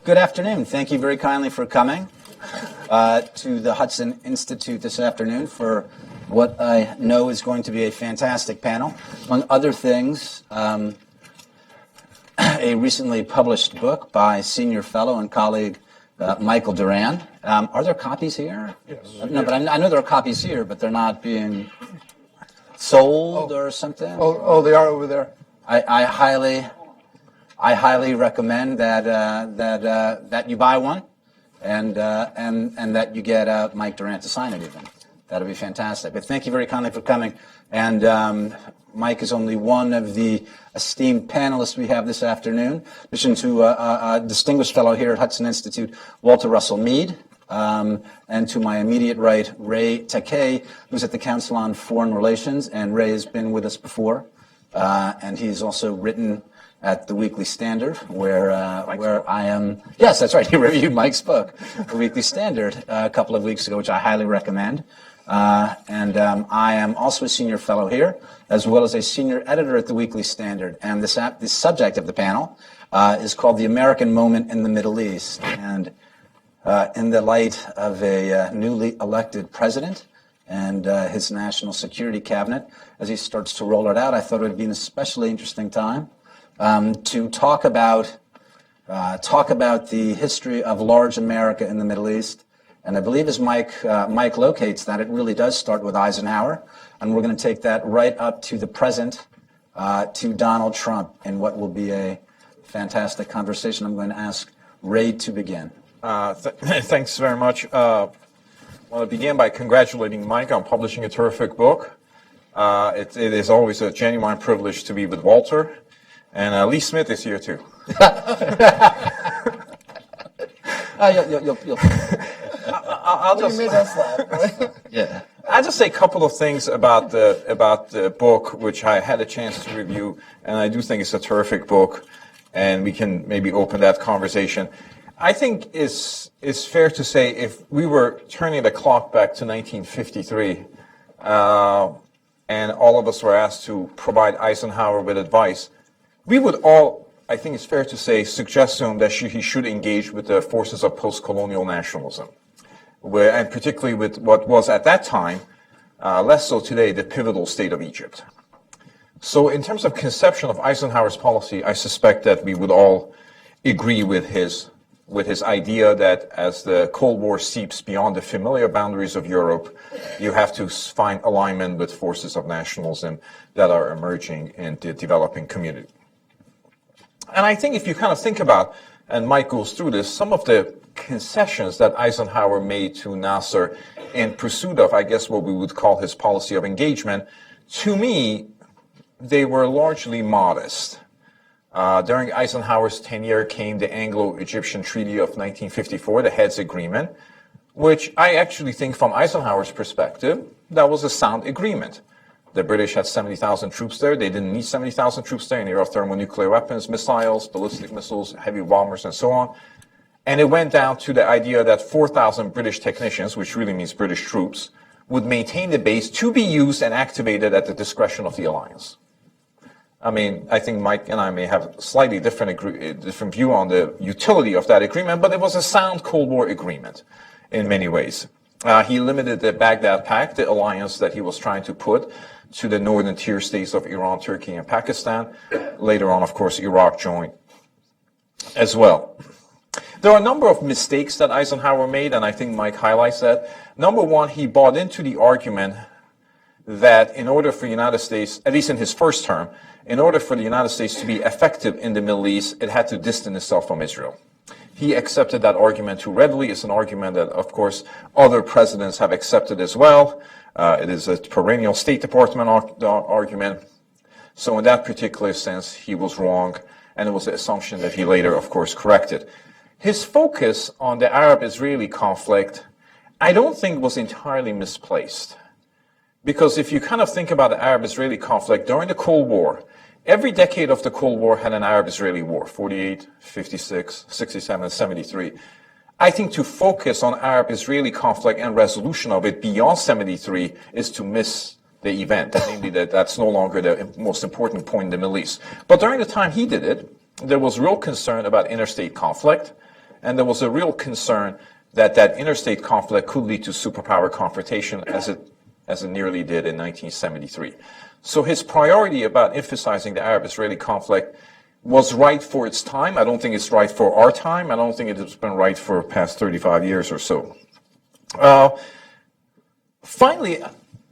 Good afternoon. Thank you very kindly for coming to the Hudson Institute this afternoon for what I know is going to be a fantastic panel. Among other things, a recently published book by senior fellow and colleague Michael Doran. Are there copies here? Yes. No, but I know there are copies here, but they're not being sold or something. Oh, they are over there. I highly recommend that you buy one, and that you get Mike Doran to sign it even. That'll be fantastic. But thank you very kindly for coming. And Mike is only one of the esteemed panelists we have this afternoon. In addition to a distinguished fellow here at Hudson Institute, Walter Russell Mead, and to my immediate right, Takeyh, who's at the Council on Foreign Relations, and Ray has been with us before, and he's also written at the Weekly Standard, where I am. Yes, that's right. He reviewed Mike's book, The Weekly Standard, a couple of weeks ago, which I highly recommend. And I am also a senior fellow here, as well as a senior editor at the Weekly Standard. And the subject of the panel is called "The American Moment in the Middle East." And in the light of a newly elected president and his national security cabinet, as he starts to roll it out, I thought it would be an especially interesting time to talk about the history of large America in the Middle East. And I believe as Mike locates that, it really does start with Eisenhower. And we're going to take that right up to the present, to Donald Trump, in what will be a fantastic conversation. I'm going to ask Ray to begin. Thanks very much. I want to begin by congratulating Mike on publishing a terrific book. It is always a genuine privilege to be with Walter. And Lee Smith is here, too. I'll just made us laugh. Yeah. I'll just say a couple of things about the book, which I had a chance to review, and I do think it's a terrific book, and we can maybe open that conversation. I think it's fair to say if we were turning the clock back to 1953, and all of us were asked to provide Eisenhower with advice, we would all, I think it's fair to say, suggest to him that he should engage with the forces of post-colonial nationalism, and particularly with what was at that time, less so today, the pivotal state of Egypt. So in terms of conception of Eisenhower's policy, I suspect that we would all agree with his idea that as the Cold War seeps beyond the familiar boundaries of Europe, you have to find alignment with forces of nationalism that are emerging in the developing community. And I think if you kind of think about, and Mike goes through this, some of the concessions that Eisenhower made to Nasser in pursuit of, I guess, what we would call his policy of engagement, to me, they were largely modest. During Eisenhower's tenure came the Anglo-Egyptian Treaty of 1954, the Heads Agreement, which I actually think from Eisenhower's perspective, that was a sound agreement. The British had 70,000 troops there. They didn't need 70,000 troops there in the era of thermonuclear weapons, missiles, ballistic missiles, heavy bombers, and so on. And it went down to the idea that 4,000 British technicians, which really means British troops, would maintain the base to be used and activated at the discretion of the alliance. I mean, I think Mike and I may have a slightly different view on the utility of that agreement, but it was a sound Cold War agreement in many ways. He limited the Baghdad Pact, the alliance that he was trying to put, to the northern tier states of Iran, Turkey, and Pakistan. Later on, of course, Iraq joined as well. There are a number of mistakes that Eisenhower made, and I think Mike highlights that. Number one, he bought into the argument that in order for the United States, at least in his first term, in order for the United States to be effective in the Middle East, it had to distance itself from Israel. He accepted that argument too readily. It's an argument that, of course, other presidents have accepted as well. It is a perennial State Department argument. So in that particular sense, he was wrong, and it was an assumption that he later, of course, corrected. His focus on the Arab-Israeli conflict, I don't think was entirely misplaced. Because if you kind of think about the Arab-Israeli conflict during the Cold War, every decade of the Cold War had an Arab-Israeli war, 48, 56, 67, 73. I think to focus on Arab-Israeli conflict and resolution of it beyond 73 is to miss the event, namely that's no longer the most important point in the Middle East. But during the time he did it, there was real concern about interstate conflict, And there was a real concern that that interstate conflict could lead to superpower confrontation, as it nearly did in 1973. So his priority about emphasizing the Arab-Israeli conflict was right for its time. I don't think it's right for our time. I don't think it has been right for the past 35 years or so. Finally,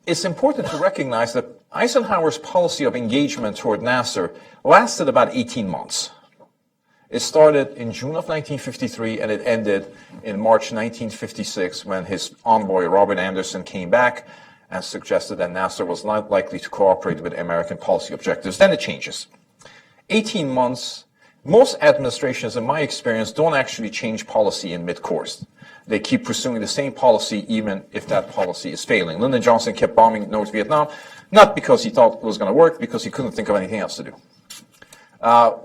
it's important to recognize that Eisenhower's policy of engagement toward Nasser lasted about 18 months. It started in June of 1953 and it ended in March 1956 when his envoy Robert Anderson came back and suggested that Nasser was not likely to cooperate with American policy objectives. Then it changes. 18 months, most administrations, in my experience, don't actually change policy in mid-course. They keep pursuing the same policy even if that policy is failing. Lyndon Johnson kept bombing North Vietnam, not because he thought it was going to work, because he couldn't think of anything else to do.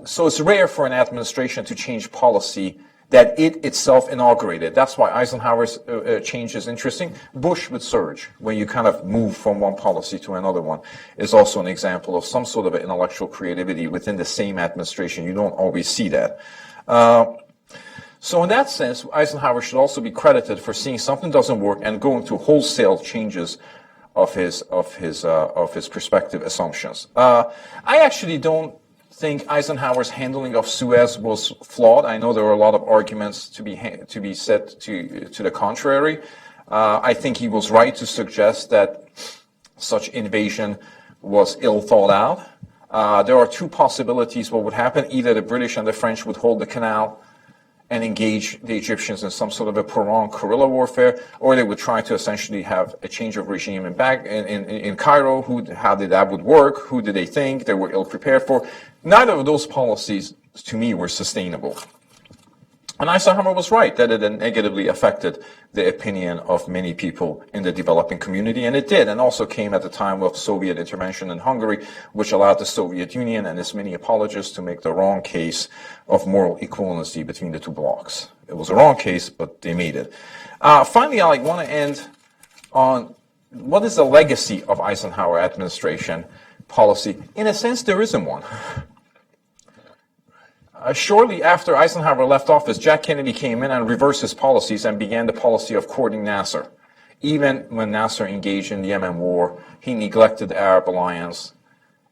So it's rare for an administration to change policy that it itself inaugurated. That's why Eisenhower's change is interesting. Bush would surge when you kind of move from one policy to another one is also an example of some sort of intellectual creativity within the same administration. You don't always see that. So in that sense, Eisenhower should also be credited for seeing something doesn't work and going to wholesale changes of his perspective assumptions. I actually don't think Eisenhower's handling of Suez was flawed. I know there were a lot of arguments to be said to the contrary. I think he was right to suggest that such invasion was ill thought out. There are two possibilities what would happen. Either the British and the French would hold the canal and engage the Egyptians in some sort of a prolonged guerrilla warfare, or they would try to essentially have a change of regime in Cairo. How did that would work? Who did they think they were ill prepared for? Neither of those policies, to me, were sustainable. And Eisenhower was right that it negatively affected the opinion of many people in the developing community, and it did, and also came at the time of Soviet intervention in Hungary, which allowed the Soviet Union and its many apologists to make the wrong case of moral equivalency between the two blocs. It was a wrong case, but they made it. Finally, I want to end on what is the legacy of Eisenhower administration policy. In a sense, there isn't one. Shortly after Eisenhower left office, Jack Kennedy came in and reversed his policies and began the policy of courting Nasser. Even when Nasser engaged in the Yemen war, he neglected the Arab alliance.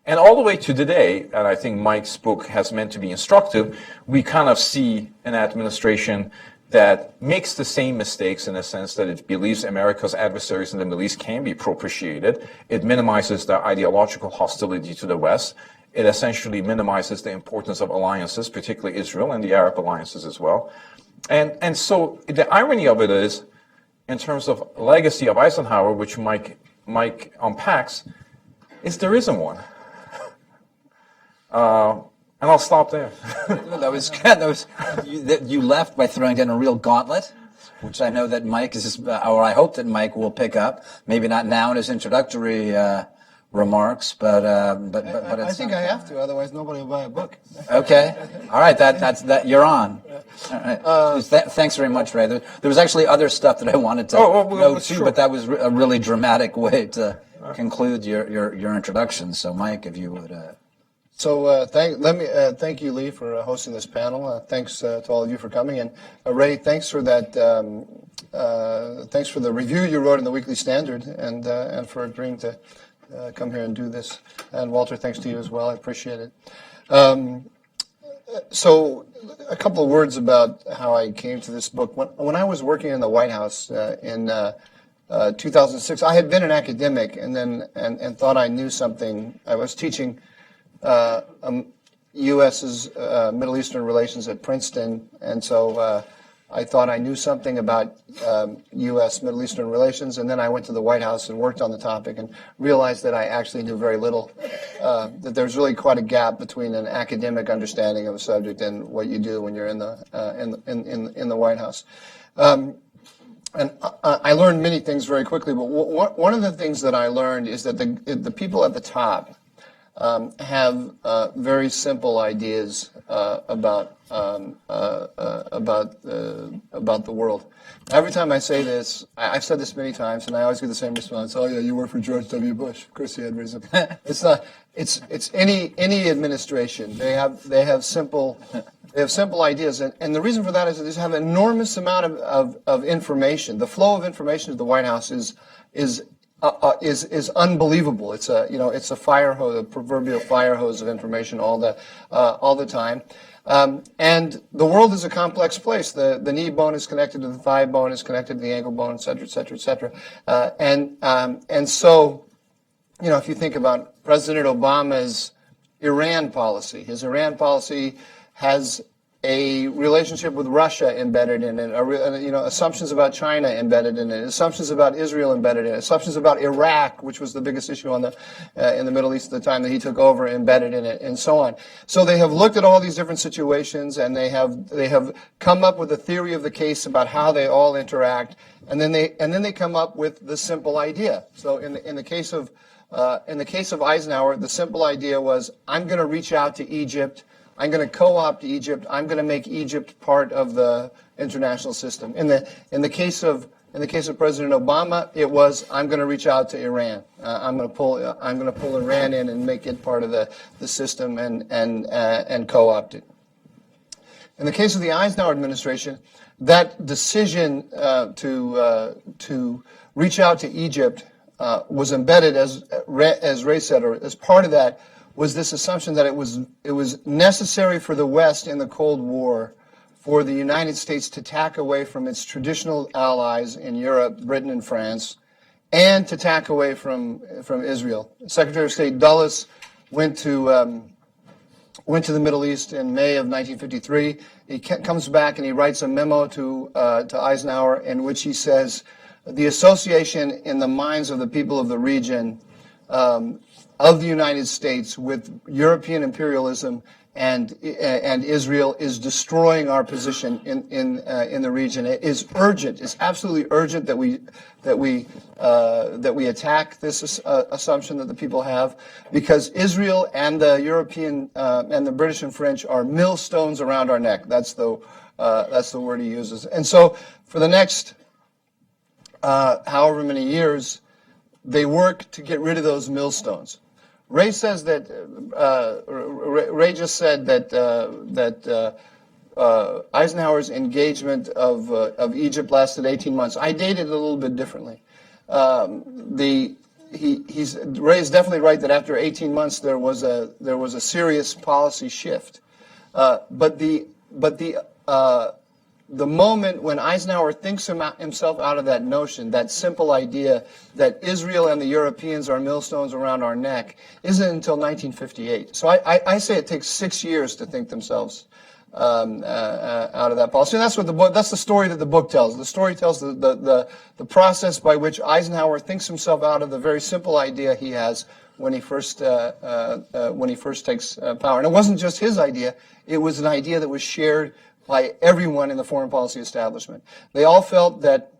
And all the way to today, and I think Mike's book has meant to be instructive, we kind of see an administration that makes the same mistakes in the sense that it believes America's adversaries in the Middle East can be propitiated. It minimizes their ideological hostility to the West. It essentially minimizes the importance of alliances, particularly Israel and the Arab alliances as well. And so the irony of it is, in terms of legacy of Eisenhower, which Mike unpacks, is there isn't one. And I'll stop there. That was good. You left by throwing down a real gauntlet, which I know that Mike is, or I hope that Mike will pick up. Maybe not now in his introductory remarks, but I think I have to, otherwise nobody will buy a book. Okay, all right, that you're on. All right. Thanks very much, Ray. There was actually other stuff that I wanted to know too, sure. but that was a really dramatic way to conclude your introduction. So, Mike, if you would. So thank you, Lee, for hosting this panel. Thanks to all of you for coming, and Ray, thanks for that. Thanks for the review you wrote in the Weekly Standard, and for agreeing to come here and do this. And Walter, thanks to you as well. I appreciate it. So a couple of words about how I came to this book. When I was working in the White House in 2006, I had been an academic and thought I knew something. I was teaching U.S.'s Middle Eastern relations at Princeton, and so I thought I knew something about U.S. Middle Eastern relations, and then I went to the White House and worked on the topic and realized that I actually knew very little, that there's really quite a gap between an academic understanding of a subject and what you do when you're in the White House. And I learned many things very quickly, but one of the things that I learned is that the people at the top have very simple ideas about the world. Every time I say this, I've said this many times, and I always get the same response. Oh yeah, you work for George W. Bush. Of course, he had reason. It's not. It's any administration. They have simple They have simple ideas, and the reason for that is that they have an enormous amount of information. The flow of information to the White House is unbelievable. It's a fire hose, a proverbial fire hose of information all the time. And the world is a complex place. The knee bone is connected to the thigh bone, is connected to the ankle bone, et cetera, et cetera, et cetera. And so, if you think about President Obama's Iran policy, his Iran policy has a relationship with Russia embedded in it, assumptions about China embedded in it, assumptions about Israel embedded in it, assumptions about Iraq, which was the biggest issue in the Middle East at the time that he took over, embedded in it, and so on. So they have looked at all these different situations, and they have come up with a theory of the case about how they all interact, and then they come up with the simple idea. So in the case of Eisenhower, the simple idea was, I'm going to reach out to Egypt. I'm going to co-opt Egypt. I'm going to make Egypt part of the international system. In the case of President Obama, it was, I'm going to reach out to Iran. I'm going to pull Iran in and make it part of the system and co-opt it. In the case of the Eisenhower administration, that decision to reach out to Egypt was embedded, as Ray said, or as part of that, was this assumption that it was necessary for the West in the Cold War for the United States to tack away from its traditional allies in Europe, Britain and France, and to tack away from Israel. Secretary of State Dulles went to the Middle East in May of 1953. He comes back and he writes a memo to Eisenhower in which he says, the association in the minds of the people of the region of the United States with European imperialism and Israel is destroying our position in the region. It is urgent. It's absolutely urgent that we attack this assumption that the people have, because Israel and the European and the British and French are millstones around our neck. That's the word he uses. And so for the next however many years, they work to get rid of those millstones. Ray says that Ray just said that Eisenhower's engagement of Egypt lasted 18 months. I dated it a little bit differently. Ray is definitely right that after 18 months there was a serious policy shift. But the moment when Eisenhower thinks himself out of that notion, that simple idea that Israel and the Europeans are millstones around our neck, isn't until 1958. So I say it takes 6 years to think themselves out of that policy. And that's the story that the book tells. The story tells the process by which Eisenhower thinks himself out of the very simple idea he has when he first takes power. And it wasn't just his idea; it was an idea that was shared by everyone in the foreign policy establishment. They all felt that,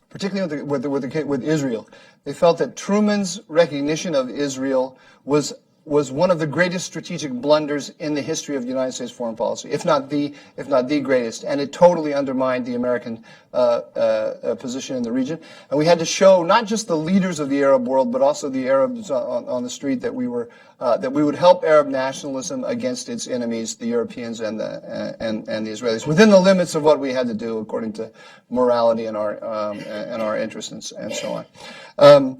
particularly with Israel, they felt that Truman's recognition of Israel was one of the greatest strategic blunders in the history of the United States foreign policy, if not the greatest, and it totally undermined the American position in the region. And we had to show not just the leaders of the Arab world, but also the Arabs on the street that we would help Arab nationalism against its enemies, the Europeans and the Israelis, within the limits of what we had to do according to morality and our interests and so on.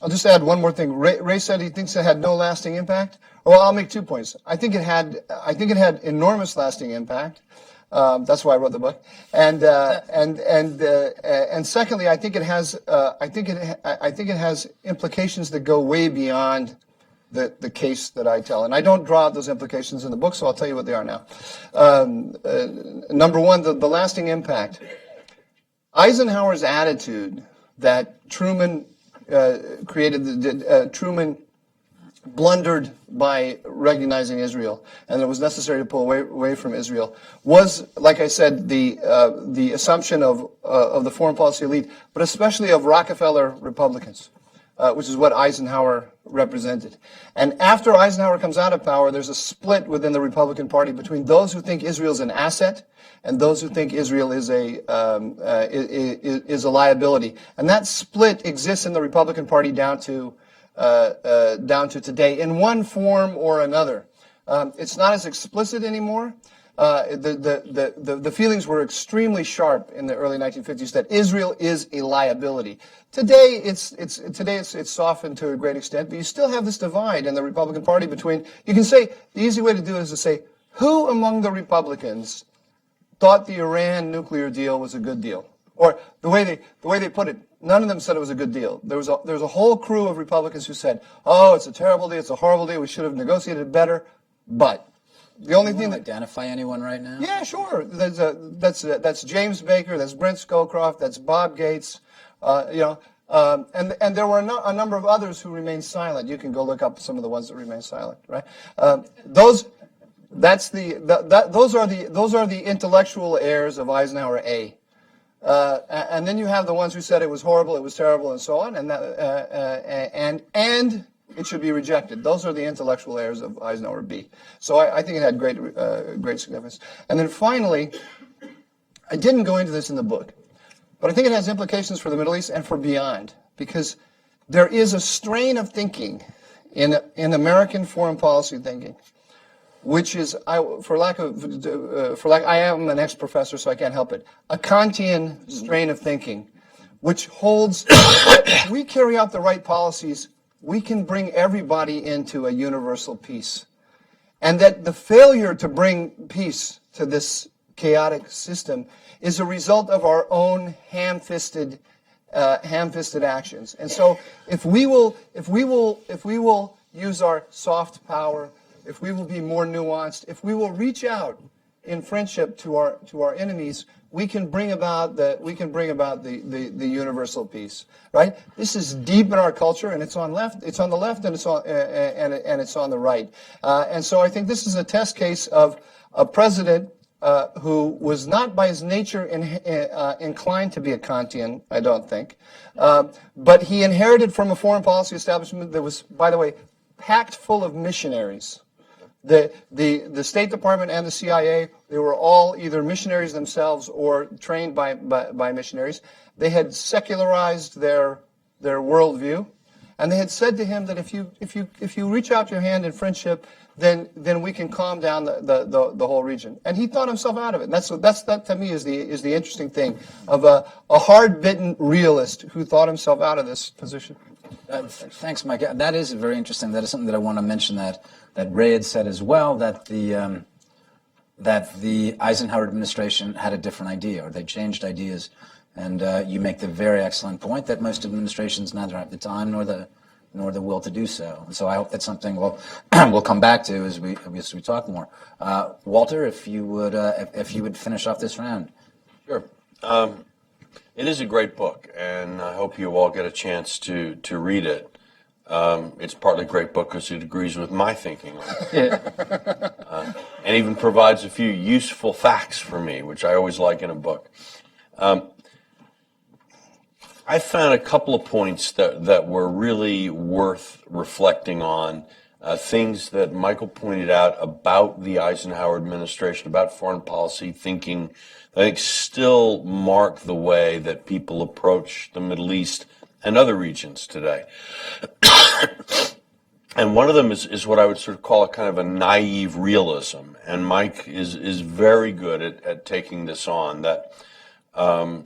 I'll just add one more thing. Ray said he thinks it had no lasting impact. Well, I'll make 2 points. I think it had enormous lasting impact. That's why I wrote the book. And secondly, I think it has implications that go way beyond the case that I tell. And I don't draw out those implications in the book, so I'll tell you what they are now. Number one, the lasting impact. Eisenhower's attitude that Truman Truman blundered by recognizing Israel, and it was necessary to pull away from Israel, was, like I said, the assumption of the foreign policy elite, but especially of Rockefeller Republicans, which is what Eisenhower represented. And after Eisenhower comes out of power, there's a split within the Republican Party between those who think Israel is an asset and those who think Israel is a liability. And that split exists in the Republican Party down to today in one form or another. It's not as explicit anymore. The feelings were extremely sharp in the early 1950s that Israel is a liability. Today it's softened to a great extent, but you still have this divide in the Republican Party between. You can say the easy way to do it is to say who among the Republicans thought the Iran nuclear deal was a good deal, or the way they put it. None of them said it was a good deal. There was a whole crew of Republicans who said, "Oh, it's a terrible deal. It's a horrible deal. We should have negotiated better." But the only thing that identify anyone right now? Yeah, sure. That's James Baker. That's Brent Scowcroft. That's Bob Gates. And there were a number of others who remained silent. You can go look up some of the ones that remained silent. Right? Those are the intellectual heirs of Eisenhower A. And then you have the ones who said it was horrible, it was terrible, and so on, and it should be rejected. Those are the intellectual heirs of Eisenhower B. So I think it had great significance. And then finally, I didn't go into this in the book, but I think it has implications for the Middle East and for beyond, because there is a strain of thinking in American foreign policy thinking, which is, I am an ex-professor, so I can't help it, a Kantian strain of thinking, which holds, if we carry out the right policies, we can bring everybody into a universal peace. And that the failure to bring peace to this chaotic system is a result of our own ham-fisted actions. And so if we will use our soft power, if we will be more nuanced, if we will reach out in friendship to our enemies, we can bring about the universal peace, right? This is deep in our culture, and it's on the left, and it's on the right. And so I think this is a test case of a president who was not by his nature inclined to be a Kantian, I don't think, but he inherited from a foreign policy establishment that was, by the way, packed full of missionaries. The State Department and the CIA, they were all either missionaries themselves or trained by missionaries. They had secularized their worldview, and they had said to him that if you reach out your hand in friendship, then we can calm down the whole region. And he thought himself out of it. And that to me is the interesting thing of a hard-bitten realist who thought himself out of this position. Thanks, Mike. That is very interesting. That is something that I want to mention that Ray had said as well, that the Eisenhower administration had a different idea, or they changed ideas. And you make the very excellent point that most administrations neither have the time nor the will to do so. And so I hope that's something we'll come back to as we talk more. Walter, if you would finish off this round. Sure. It is a great book, and I hope you all get a chance to read it. It's partly a great book because it agrees with my thinking on it. And even provides a few useful facts for me, which I always like in a book. I found a couple of points that were really worth reflecting on, things that Michael pointed out about the Eisenhower administration, about foreign policy thinking, I think still mark the way that people approach the Middle East and other regions today. And one of them is what I would sort of call a kind of a naive realism. And Mike is very good at taking this on, that I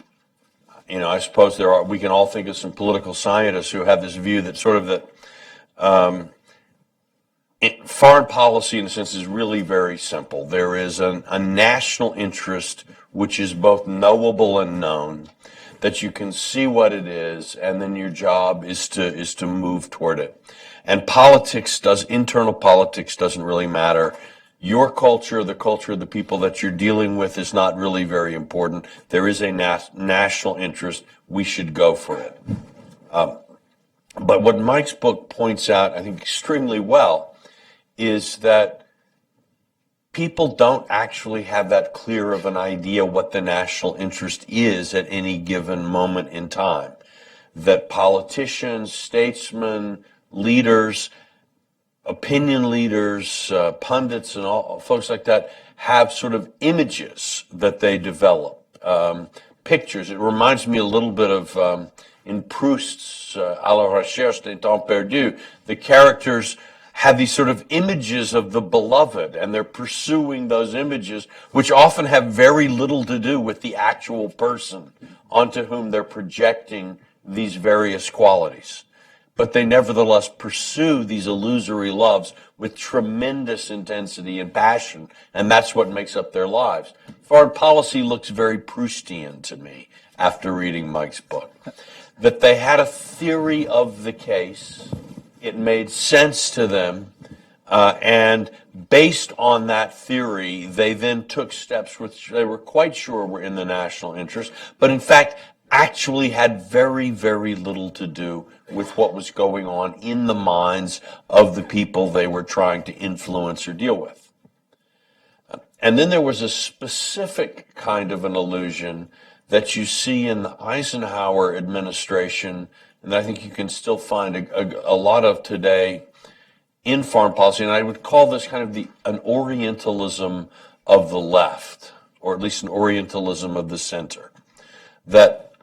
suppose we can all think of some political scientists who have this view that sort of foreign policy, in a sense, is really very simple. There is a national interest which is both knowable and known, that you can see what it is, and then your job is to move toward it. And internal politics doesn't really matter. Your culture, the culture of the people that you're dealing with, is not really very important. There is a national interest. We should go for it. But what Mike's book points out, I think, extremely well, is that people don't actually have that clear of an idea what the national interest is at any given moment in time. That politicians, statesmen, leaders, opinion leaders, pundits, and all folks like that have sort of images that they develop, pictures. It reminds me a little bit of in Proust's À la recherche des temps perdus. The characters have these sort of images of the beloved, and they're pursuing those images, which often have very little to do with the actual person onto whom they're projecting these various qualities. But they nevertheless pursue these illusory loves with tremendous intensity and passion, and that's what makes up their lives. Foreign policy looks very Proustian to me after reading Mike's book. That they had a theory of the case, it made sense to them, and based on that theory, they then took steps which they were quite sure were in the national interest, but in fact actually had very, very little to do with what was going on in the minds of the people they were trying to influence or deal with. And then there was a specific kind of an illusion that you see in the Eisenhower administration, and I think you can still find a lot of today in foreign policy, and I would call this kind of an Orientalism of the left, or at least an Orientalism of the center. That,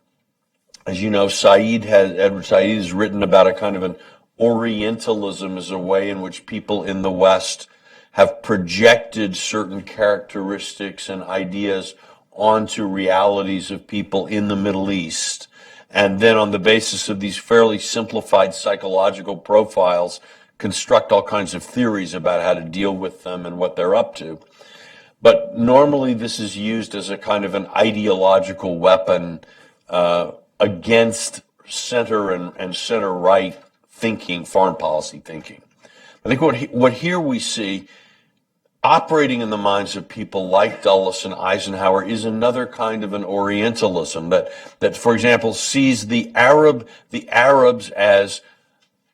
as you know, Edward Said has written about a kind of an Orientalism as a way in which people in the West have projected certain characteristics and ideas onto realities of people in the Middle East, and then on the basis of these fairly simplified psychological profiles, construct all kinds of theories about how to deal with them and what they're up to. But normally this is used as a kind of an ideological weapon against center and center-right thinking, foreign policy thinking. I think what here we see operating in the minds of people like Dulles and Eisenhower is another kind of an Orientalism that, for example, sees the Arabs as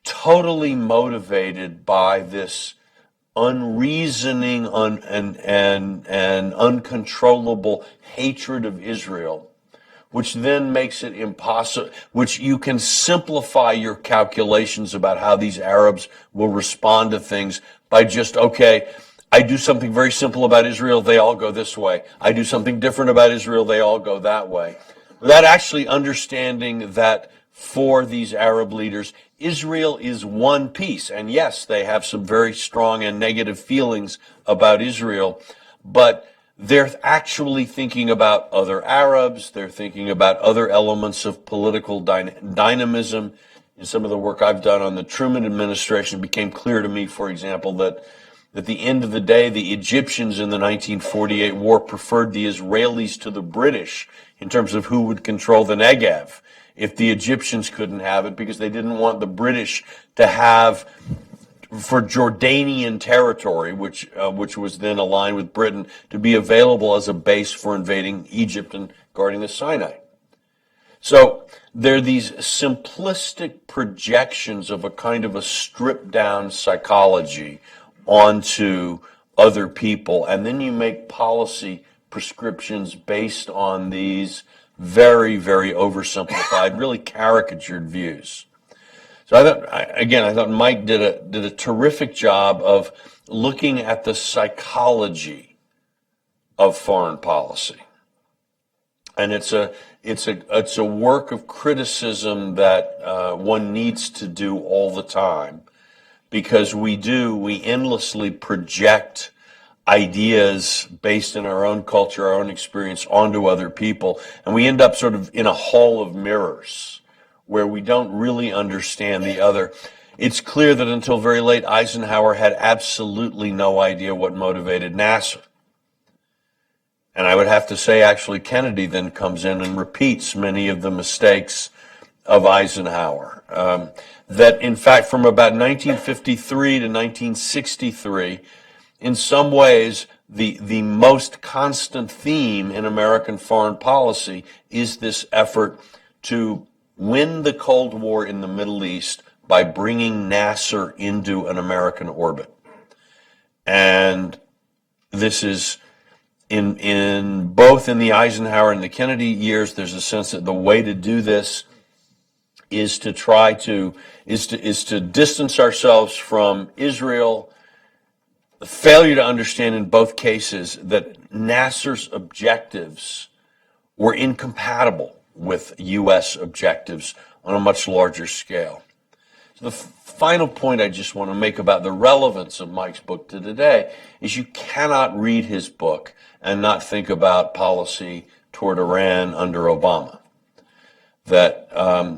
totally motivated by this unreasoning and uncontrollable hatred of Israel, which then makes it impossible, which you can simplify your calculations about how these Arabs will respond to things by just, okay, I do something very simple about Israel, they all go this way. I do something different about Israel, they all go that way. Without actually understanding that for these Arab leaders, Israel is one piece. And yes, they have some very strong and negative feelings about Israel, but they're actually thinking about other Arabs, they're thinking about other elements of political dynamism. In some of the work I've done on the Truman administration, it became clear to me, for example, that at the end of the day, the Egyptians in the 1948 war preferred the Israelis to the British in terms of who would control the Negev if the Egyptians couldn't have it, because they didn't want the British to have, for Jordanian territory, which was then aligned with Britain, to be available as a base for invading Egypt and guarding the Sinai. So there are these simplistic projections of a kind of a stripped-down psychology onto other people, and then you make policy prescriptions based on these very, very oversimplified, really caricatured views. So I thought Mike did a terrific job of looking at the psychology of foreign policy, and it's a work of criticism that one needs to do all the time, because we endlessly project ideas based in our own culture, our own experience onto other people, and we end up sort of in a hall of mirrors where we don't really understand the other. It's clear that until very late, Eisenhower had absolutely no idea what motivated Nasser. And I would have to say, actually, Kennedy then comes in and repeats many of the mistakes of Eisenhower. That, in fact, from about 1953 to 1963, in some ways, the most constant theme in American foreign policy is this effort to win the Cold War in the Middle East by bringing Nasser into an American orbit. And this is in both in the Eisenhower and the Kennedy years, there's a sense that the way to do this is to try to distance ourselves from Israel. The failure to understand in both cases that Nasser's objectives were incompatible with U.S. objectives on a much larger scale. So the final point I just want to make about the relevance of Mike's book to today is you cannot read his book and not think about policy toward Iran under Obama. That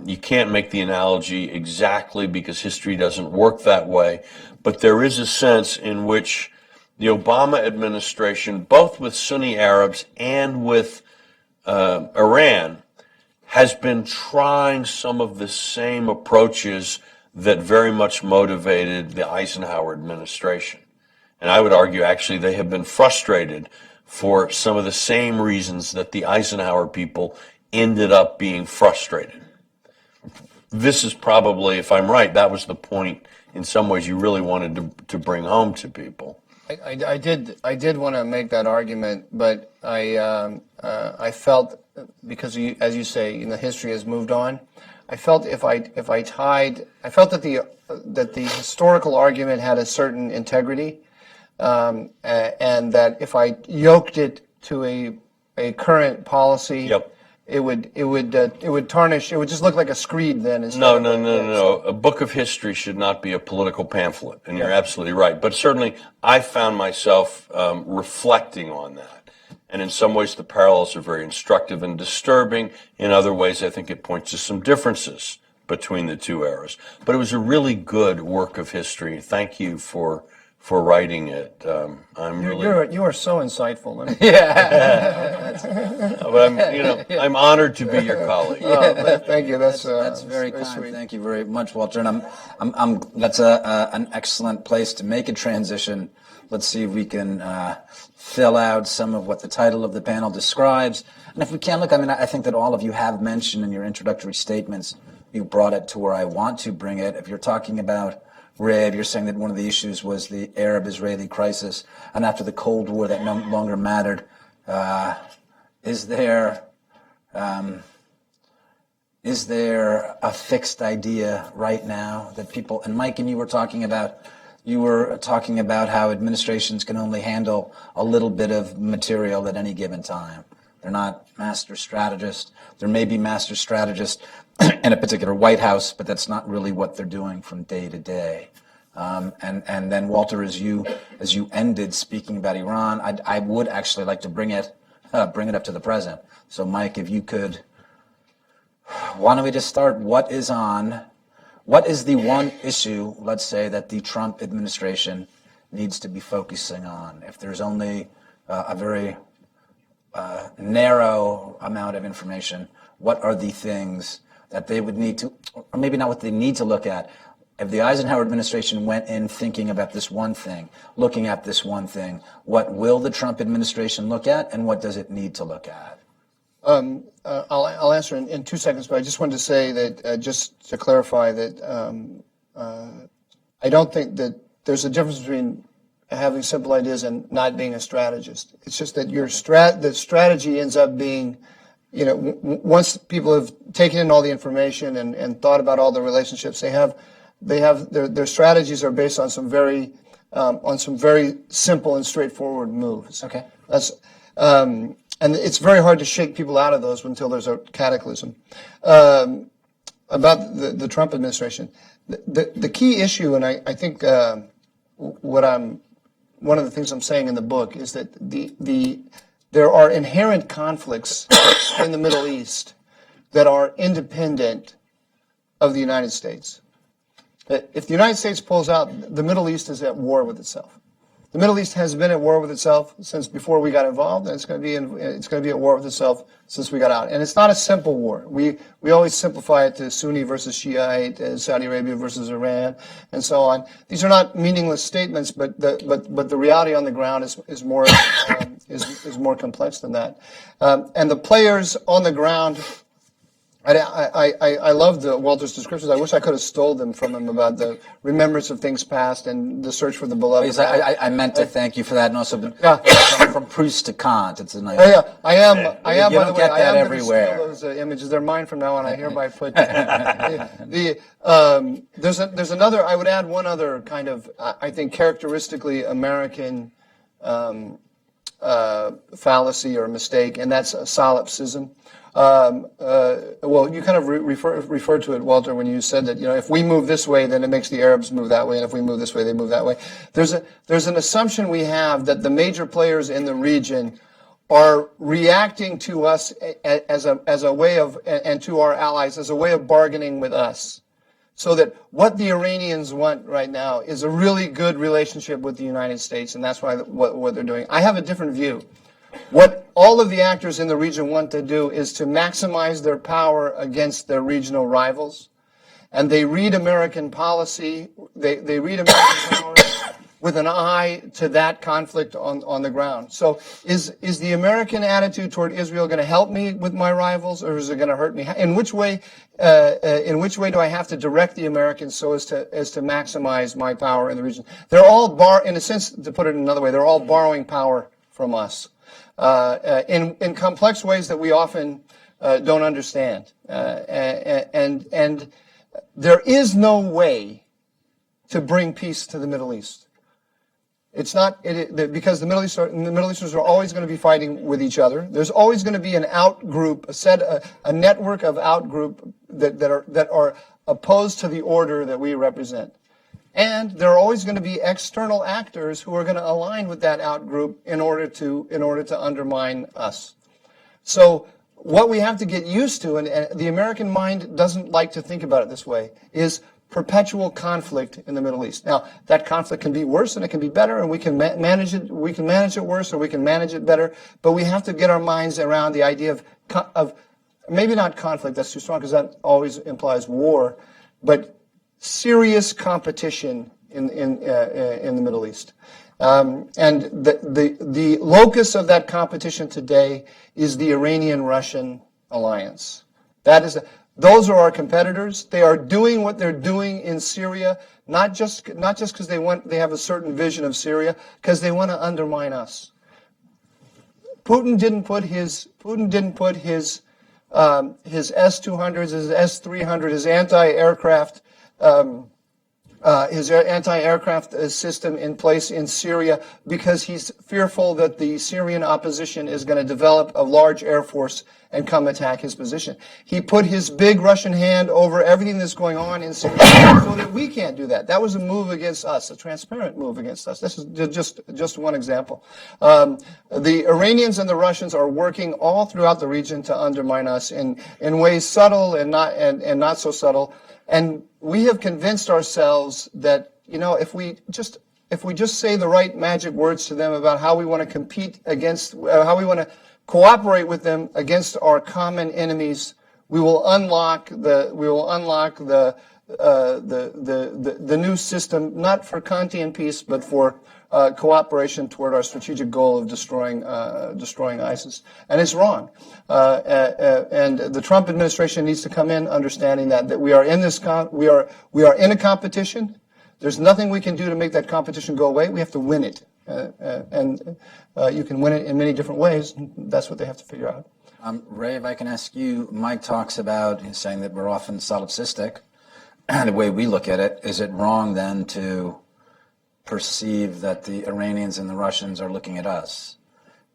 you can't make the analogy exactly because history doesn't work that way, but there is a sense in which the Obama administration, both with Sunni Arabs and with Iran, has been trying some of the same approaches that very much motivated the Eisenhower administration. And I would argue, actually, they have been frustrated for some of the same reasons that the Eisenhower people ended up being frustrated. This is probably, if I'm right, that was the point in some ways you really wanted to bring home to people. I did want to make that argument, but I felt, because as you say, history has moved on. I felt I felt that the historical argument had a certain integrity, and that if I yoked it to a current policy, Yep. it would tarnish. It would just look like a screed then. No. A book of history should not be a political pamphlet, and you're absolutely right. But certainly, I found myself reflecting on that. And in some ways, the parallels are very instructive and disturbing. In other ways, I think it points to some differences between the two eras. But it was a really good work of history. Thank you for writing it. You are so insightful. But I'm honored to be your colleague. Oh, thank you. That's very kind. sweet. Thank you very much, Walter. And that's an excellent place to make a transition. Let's see if we can fill out some of what the title of the panel describes. And if we can, look, I think that all of you have mentioned in your introductory statements, you brought it to where I want to bring it. If you're talking about Rabe, you're saying that one of the issues was the Arab-Israeli crisis, and after the Cold War that no longer mattered. Is there a fixed idea right now that people, and Mike and you were talking about how administrations can only handle a little bit of material at any given time. They're not master strategists. There may be master strategists in a particular White House, but that's not really what they're doing from day to day. And then Walter, as you ended speaking about Iran, I would actually like to bring it up to the present. So Mike, if you could, why don't we just start? What is the one issue, let's say, that the Trump administration needs to be focusing on? If there's only a very narrow amount of information, what are the things that they would need to, or maybe not what they need to look at? If the Eisenhower administration went in thinking about this one thing, looking at this one thing, what will the Trump administration look at, and what does it need to look at? I'll answer in 2 seconds, but I just wanted to say that, just to clarify, that I don't think that there's a difference between having simple ideas and not being a strategist. It's just that the strategy ends up being, once people have taken in all the information and thought about all the relationships, their strategies are based on some very simple and straightforward moves. Okay. And it's very hard to shake people out of those until there's a cataclysm. About the Trump administration, the key issue, and I think one of the things I'm saying in the book is that there are inherent conflicts in the Middle East that are independent of the United States. If the United States pulls out, the Middle East is at war with itself. The Middle East has been at war with itself since before we got involved, and it's going to be at war with itself since we got out. And it's not a simple war. We always simplify it to Sunni versus Shiite, Saudi Arabia versus Iran, and so on. These are not meaningless statements, but the reality on the ground is more complex than that. And the players on the ground. I loved Walter's descriptions. I wish I could have stole them from him about the remembrance of things past and the search for the beloved. I meant to thank you for that, and also from Proust to Kant. It's a nice. I am. You By don't the way, get I that am everywhere. going to steal those images. They're mine from now on. I hereby put. There's another. I would add one other kind of, I think, characteristically American fallacy or mistake, and that's solipsism. Well, you kind of referred to it, Walter, when you said that, if we move this way, then it makes the Arabs move that way, and if we move this way, they move that way. There's an assumption we have that the major players in the region are reacting to us as a way of, and to our allies as a way of bargaining with us. So that what the Iranians want right now is a really good relationship with the United States, and that's why what they're doing. I have a different view. What all of the actors in the region want to do is to maximize their power against their regional rivals. And they read American policy, they read American power with an eye to that conflict on the ground. So is the American attitude toward Israel going to help me with my rivals, or is it going to hurt me? In which way do I have to direct the Americans so as to maximize my power in the region? They're all in a sense, to put it another way, they're all borrowing power from us in complex ways that we often don't understand. And there is no way to bring peace to the Middle East. It's not because the Middle Easterners are always going to be fighting with each other. There's always going to be an outgroup, a network of outgroup that are opposed to the order that we represent. And there are always going to be external actors who are going to align with that outgroup in order to undermine us. So what we have to get used to, and the American mind doesn't like to think about it this way, is perpetual conflict in the Middle East. Now, that conflict can be worse and it can be better, and we can manage it. We can manage it worse or we can manage it better. But we have to get our minds around the idea of maybe not conflict. That's too strong because that always implies war, but serious competition in the Middle East. And the locus of that competition today is the Iranian-Russian alliance. Those are our competitors. They are doing what they're doing in Syria, not just because they have a certain vision of Syria, because they want to undermine us. Putin didn't put his S-200s, his S-300, his anti-aircraft system in place in Syria because he's fearful that the Syrian opposition is going to develop a large air force and come attack his position. He put his big Russian hand over everything that's going on in Syria so that we can't do that. That was a move against us, a transparent move against us. This is just one example. The Iranians and the Russians are working all throughout the region to undermine us in ways subtle and not so subtle. And we have convinced ourselves that, if we just say the right magic words to them about how we want to compete against, how we want to cooperate with them against our common enemies, we will unlock the new system, not for Kantian peace, but for cooperation toward our strategic goal of destroying ISIS. And it's wrong. And the Trump administration needs to come in understanding that we are in this we are in a competition. There's nothing we can do to make that competition go away. We have to win it. And you can win it in many different ways. That's what they have to figure out. Ray, if I can ask you, Mike talks about saying that we're often solipsistic. The way we look at it, is it wrong then to perceive that the Iranians and the Russians are looking at us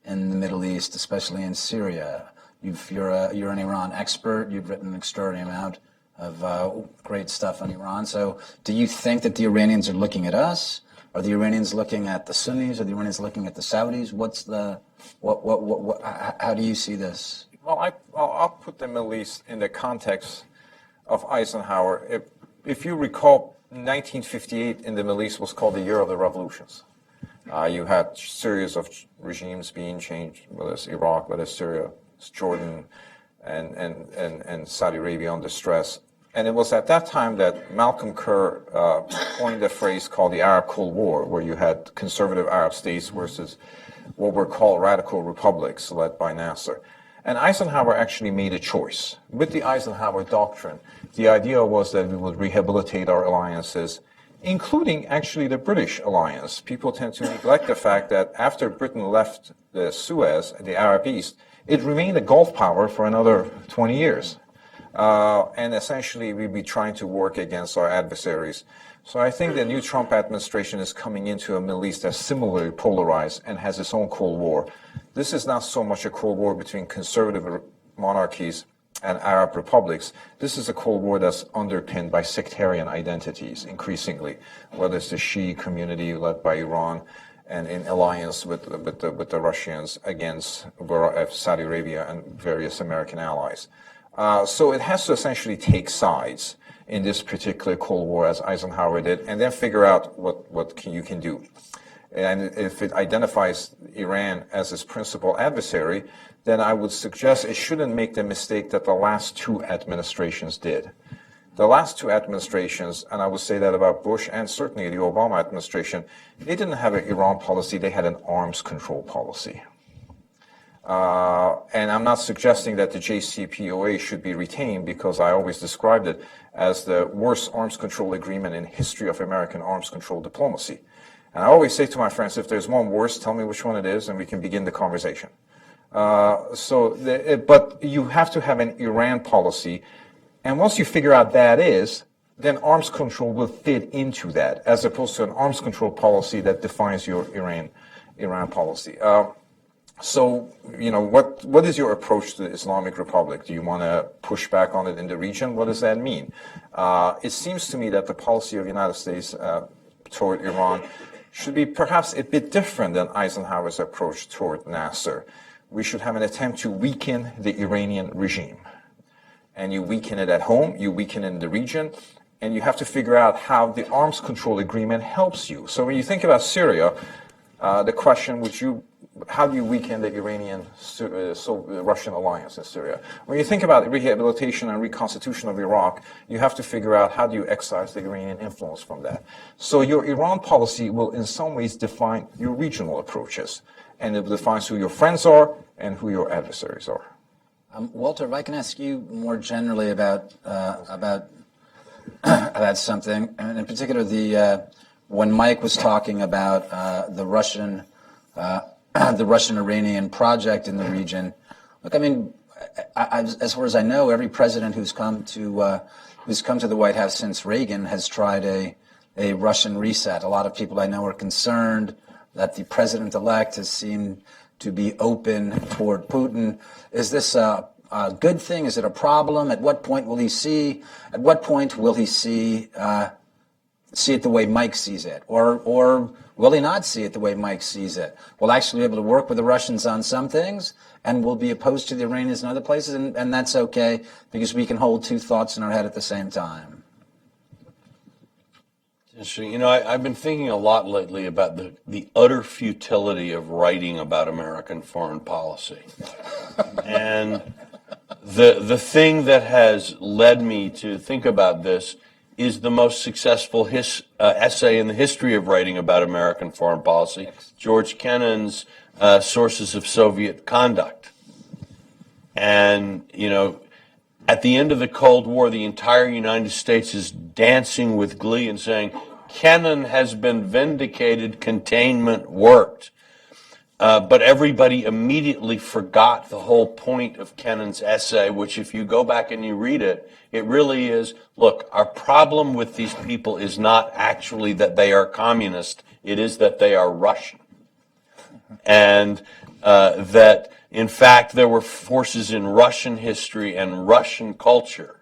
in the Middle East, especially in Syria? You're an Iran expert. You've written an extraordinary amount of great stuff on Iran. So do you think that the Iranians are looking at us? Are the Iranians looking at the Sunnis? Are the Iranians looking at the Saudis? How do you see this? Well, I'll put the Middle East in the context of Eisenhower. If you recall, 1958 in the Middle East was called the Year of the Revolutions. You had a series of regimes being changed, whether it's Iraq, whether it's Syria, it's Jordan, and Saudi Arabia under stress. And it was at that time that Malcolm Kerr coined a phrase called the Arab Cold War, where you had conservative Arab states versus what were called radical republics led by Nasser. And Eisenhower actually made a choice. With the Eisenhower doctrine, the idea was that we would rehabilitate our alliances, including actually the British alliance. People tend to neglect the fact that after Britain left the Suez, the Arab East, it remained a Gulf power for another 20 years. And essentially, we'd be trying to work against our adversaries. So I think the new Trump administration is coming into a Middle East that's similarly polarized and has its own Cold War. This is not so much a Cold War between conservative monarchies and Arab republics, this is a Cold War that's underpinned by sectarian identities increasingly, whether it's the Shia community led by Iran and in alliance with the Russians against Saudi Arabia and various American allies. So it has to essentially take sides in this particular Cold War, as Eisenhower did, and then figure out what you can do. And if it identifies Iran as its principal adversary, then I would suggest it shouldn't make the mistake that the last two administrations did. The last two administrations, and I would say that about Bush and certainly the Obama administration, they didn't have an Iran policy, they had an arms control policy. And I'm not suggesting that the JCPOA should be retained, because I always described it as the worst arms control agreement in history of American arms control diplomacy. And I always say to my friends, if there's one worse, tell me which one it is, and we can begin the conversation. But you have to have an Iran policy, and once you figure out that is, then arms control will fit into that, as opposed to an arms control policy that defines your Iran policy. So, what is your approach to the Islamic Republic? Do you want to push back on it in the region? What does that mean? It seems to me that the policy of the United States toward Iran should be perhaps a bit different than Eisenhower's approach toward Nasser. We should have an attempt to weaken the Iranian regime. And you weaken it at home, you weaken it in the region, and you have to figure out how the arms control agreement helps you. So when you think about Syria, the question how do you weaken the Russian alliance in Syria? When you think about rehabilitation and reconstitution of Iraq, you have to figure out how do you excise the Iranian influence from that. So your Iran policy will in some ways define your regional approaches, and it defines who your friends are and who your adversaries are. Walter, if I can ask you more generally about something, and in particular when Mike was talking about the Russian-Iranian project in the region. Look, I mean, as far as I know, every president who's come to the White House since Reagan has tried a Russian reset. A lot of people I know are concerned that the president-elect has seemed to be open toward Putin. Is this a good thing? Is it a problem? At what point will he see? At what point will he see it the way Mike sees it, or will he not see it the way Mike sees it? We'll actually be able to work with the Russians on some things, and we'll be opposed to the Iranians in other places, and that's okay, because we can hold two thoughts in our head at the same time. Interesting. I've been thinking a lot lately about the utter futility of writing about American foreign policy. And the thing that has led me to think about this is the most successful essay in the history of writing about American foreign policy, George Kennan's Sources of Soviet Conduct. And, at the end of the Cold War, the entire United States is dancing with glee and saying, Kennan has been vindicated, containment worked. But everybody immediately forgot the whole point of Kennan's essay, which if you go back and you read it, it really is, look, our problem with these people is not actually that they are communist, it is that they are Russian. And that, in fact, there were forces in Russian history and Russian culture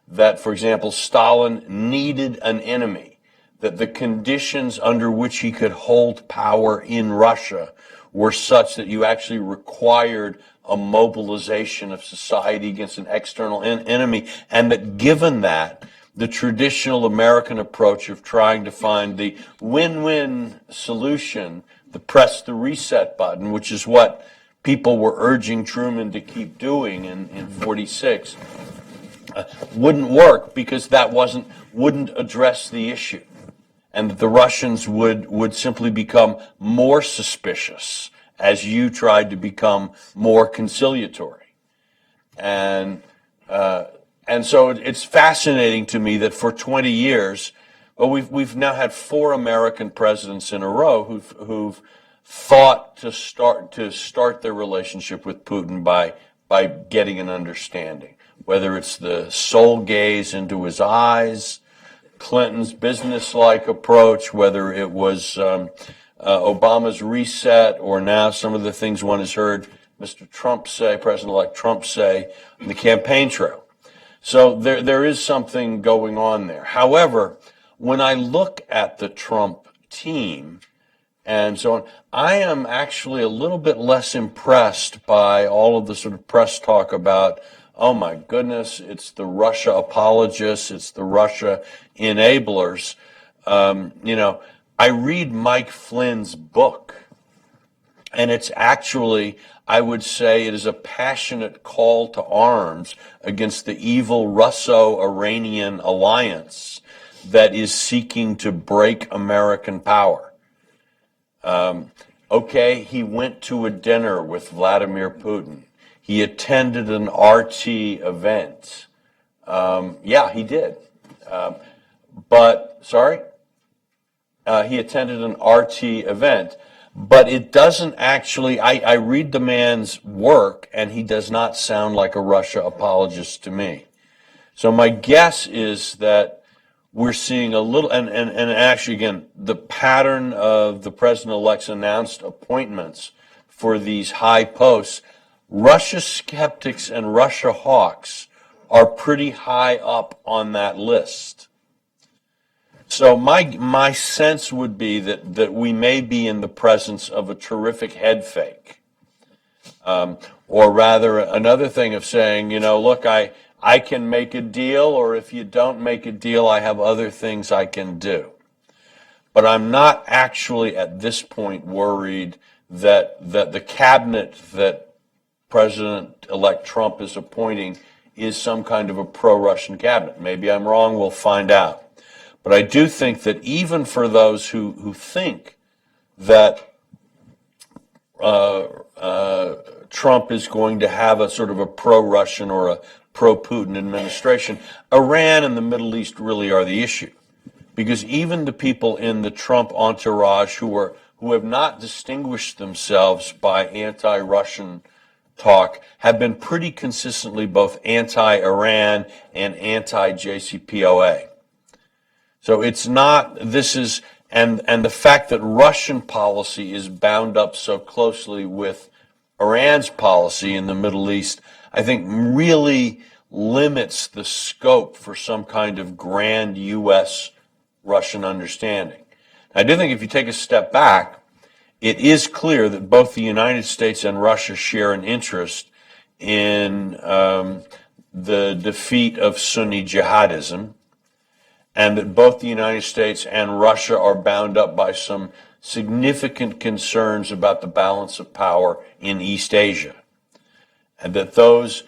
that, for example, Stalin needed an enemy, that the conditions under which he could hold power in Russia were such that you actually required a mobilization of society against an external enemy, and that given that, the traditional American approach of trying to find the win-win solution, the press the reset button, which is what people were urging Truman to keep doing in 46, wouldn't work, because that wouldn't address the issue. And the Russians would simply become more suspicious as you tried to become more conciliatory. And so it's fascinating to me that for 20 years, well, we've now had 4 American presidents in a row who've thought to start their relationship with Putin by getting an understanding, whether it's the soul gaze into his eyes, Clinton's business-like approach, whether it was Obama's reset, or now some of the things one has heard Mr. Trump say, President-elect Trump say, on the campaign trail. So there is something going on there. However, when I look at the Trump team and so on, I am actually a little bit less impressed by all of the sort of press talk about, oh my goodness, it's the Russia apologists, it's the Russia enablers. I read Mike Flynn's book, and it's actually, I would say, it is a passionate call to arms against the evil Russo-Iranian alliance that is seeking to break American power. Okay, he went to a dinner with Vladimir Putin. He attended an RT event. Yeah, he did. He attended an RT event. But it doesn't actually, I read the man's work, and he does not sound like a Russia apologist to me. So my guess is that we're seeing a little, and actually, again, the pattern of the president-elect's announced appointments for these high posts, Russia skeptics and Russia hawks are pretty high up on that list. So my sense would be that we may be in the presence of a terrific head fake. Or rather, another thing of saying, look, I can make a deal, or if you don't make a deal, I have other things I can do. But I'm not actually at this point worried that the cabinet that President-elect Trump is appointing is some kind of a pro-Russian cabinet. Maybe I'm wrong, we'll find out. But I do think that even for those who think that Trump is going to have a sort of a pro-Russian or a pro-Putin administration, Iran and the Middle East really are the issue. Because even the people in the Trump entourage who have not distinguished themselves by anti-Russian talk have been pretty consistently both anti-Iran and anti-JCPOA. So it's not, and the fact that Russian policy is bound up so closely with Iran's policy in the Middle East, I think really limits the scope for some kind of grand U.S.-Russian understanding. I do think if you take a step back, it is clear that both the United States and Russia share an interest in the defeat of Sunni jihadism, and that both the United States and Russia are bound up by some significant concerns about the balance of power in East Asia. And that those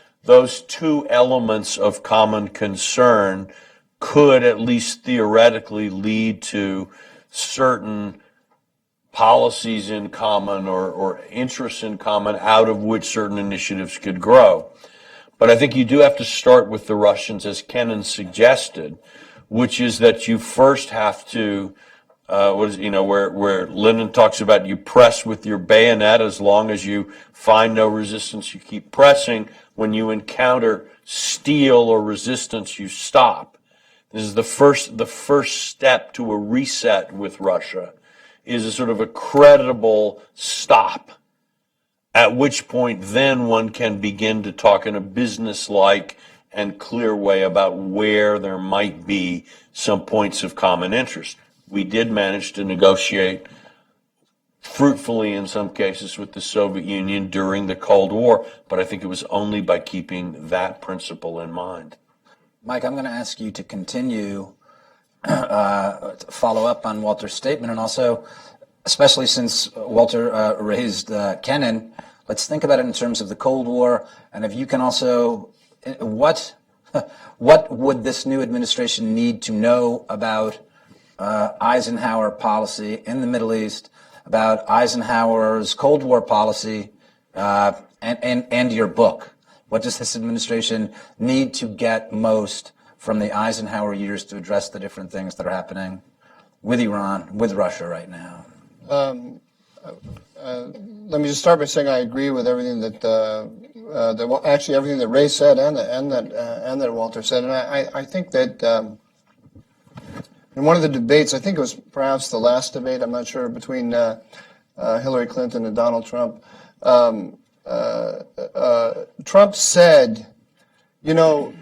two elements of common concern could, at least theoretically, lead to certain policies in common or interests in common out of which certain initiatives could grow. But I think you do have to start with the Russians, as Kennan suggested, which is that you first have to, where Lyndon talks about you press with your bayonet as long as you find no resistance, you keep pressing. When you encounter steel or resistance, you stop. This is the first step to a reset with Russia, is a sort of a creditable stop, at which point then one can begin to talk in a business-like and clear way about where there might be some points of common interest. We did manage to negotiate fruitfully in some cases with the Soviet Union during the Cold War, but I think it was only by keeping that principle in mind. Mike, I'm going to ask you to continue to follow up on Walter's statement, and also, especially since Walter raised Kennan, let's think about it in terms of the Cold War, and if you can also, what would this new administration need to know about Eisenhower policy in the Middle East, about Eisenhower's Cold War policy, and your book? What does this administration need to get most from the Eisenhower years to address the different things that are happening with Iran, with Russia right now? Let me just start by saying I agree with everything actually everything that Ray said and that Walter said, and I think that in one of the debates, I think it was perhaps the last debate, I'm not sure, between Hillary Clinton and Donald Trump, Trump said, you know,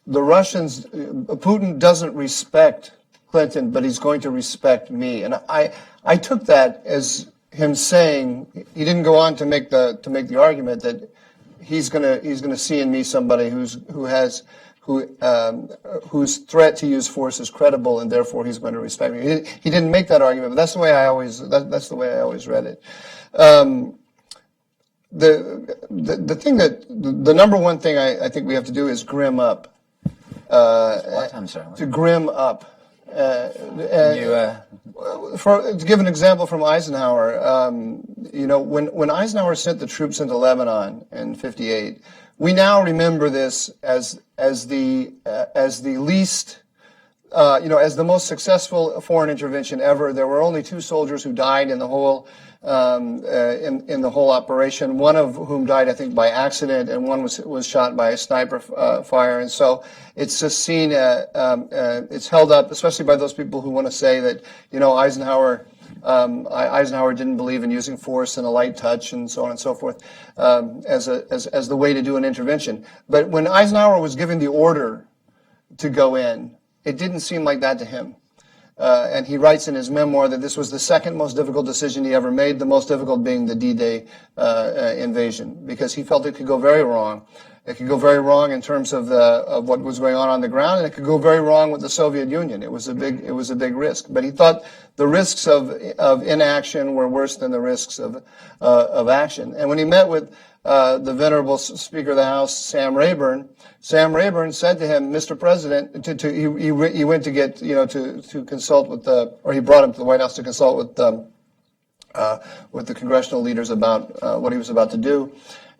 the Russians, Putin doesn't respect Clinton, but he's going to respect me. And I took that as him saying, he didn't go on to make the argument that he's gonna see in me somebody whose threat to use force is credible, and therefore he's going to respect me. He didn't make that argument, but that's the way I always read it. The thing the number one thing I think we have to do is grim up. I'm sorry. To grim up. To give an example from Eisenhower, you know, when Eisenhower sent the troops into Lebanon in '58, we now remember this as the least, you know, as the most successful foreign intervention ever. There were only 2 soldiers who died in the whole in the whole operation. One of whom died, I think, by accident, and one was shot by a sniper fire. And so it's just seen, it's held up, especially by those people who want to say that, you know, Eisenhower didn't believe in using force and a light touch and so on and so forth as the way to do an intervention. But when Eisenhower was giving the order to go in, it didn't seem like that to him. And he writes in his memoir that this was the second most difficult decision he ever made, the most difficult being the D-Day invasion, because he felt it could go very wrong. It could go very wrong in terms of what was going on the ground, and it could go very wrong with the Soviet Union. It was a big risk. But he thought the risks of inaction were worse than the risks of action. And when he met with the venerable Speaker of the House, Sam Rayburn said to him, "Mr. President," he went to get, you know, to consult with or he brought him to the White House to consult with the congressional leaders about what he was about to do.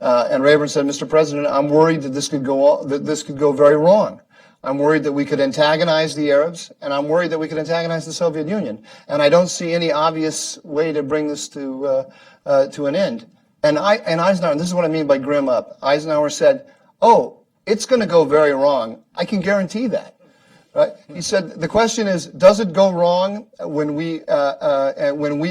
And Rayburn said, "Mr. President, I'm worried that this could go very wrong. I'm worried that we could antagonize the Arabs, and I'm worried that we could antagonize the Soviet Union. And I don't see any obvious way to bring this to an end." And Eisenhower, and this is what I mean by grim up. Eisenhower said, "Oh, it's going to go very wrong. I can guarantee that." Right? He said, "The question is, does it go wrong when we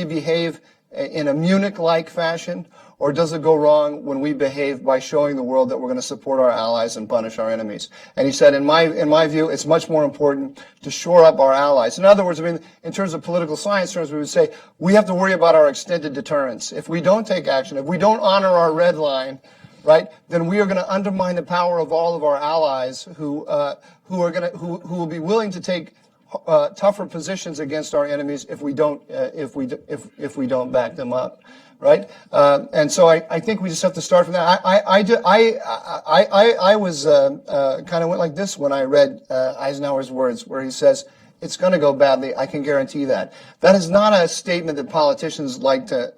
behave in a Munich-like fashion, or does it go wrong when we behave by showing the world that we're going to support our allies and punish our enemies?" And he said, in my view, it's much more important to shore up our allies. In other words, I mean, in terms of political science terms, we would say we have to worry about our extended deterrence. If we don't take action, if we don't honor our red line, right, then we are going to undermine the power of all of our allies who will be willing to take tougher positions against our enemies if we don't back them up, right? And so I think we just have to start from that. I was kind of went like this when I read Eisenhower's words, where he says, "It's going to go badly. I can guarantee that." That is not a statement that politicians like to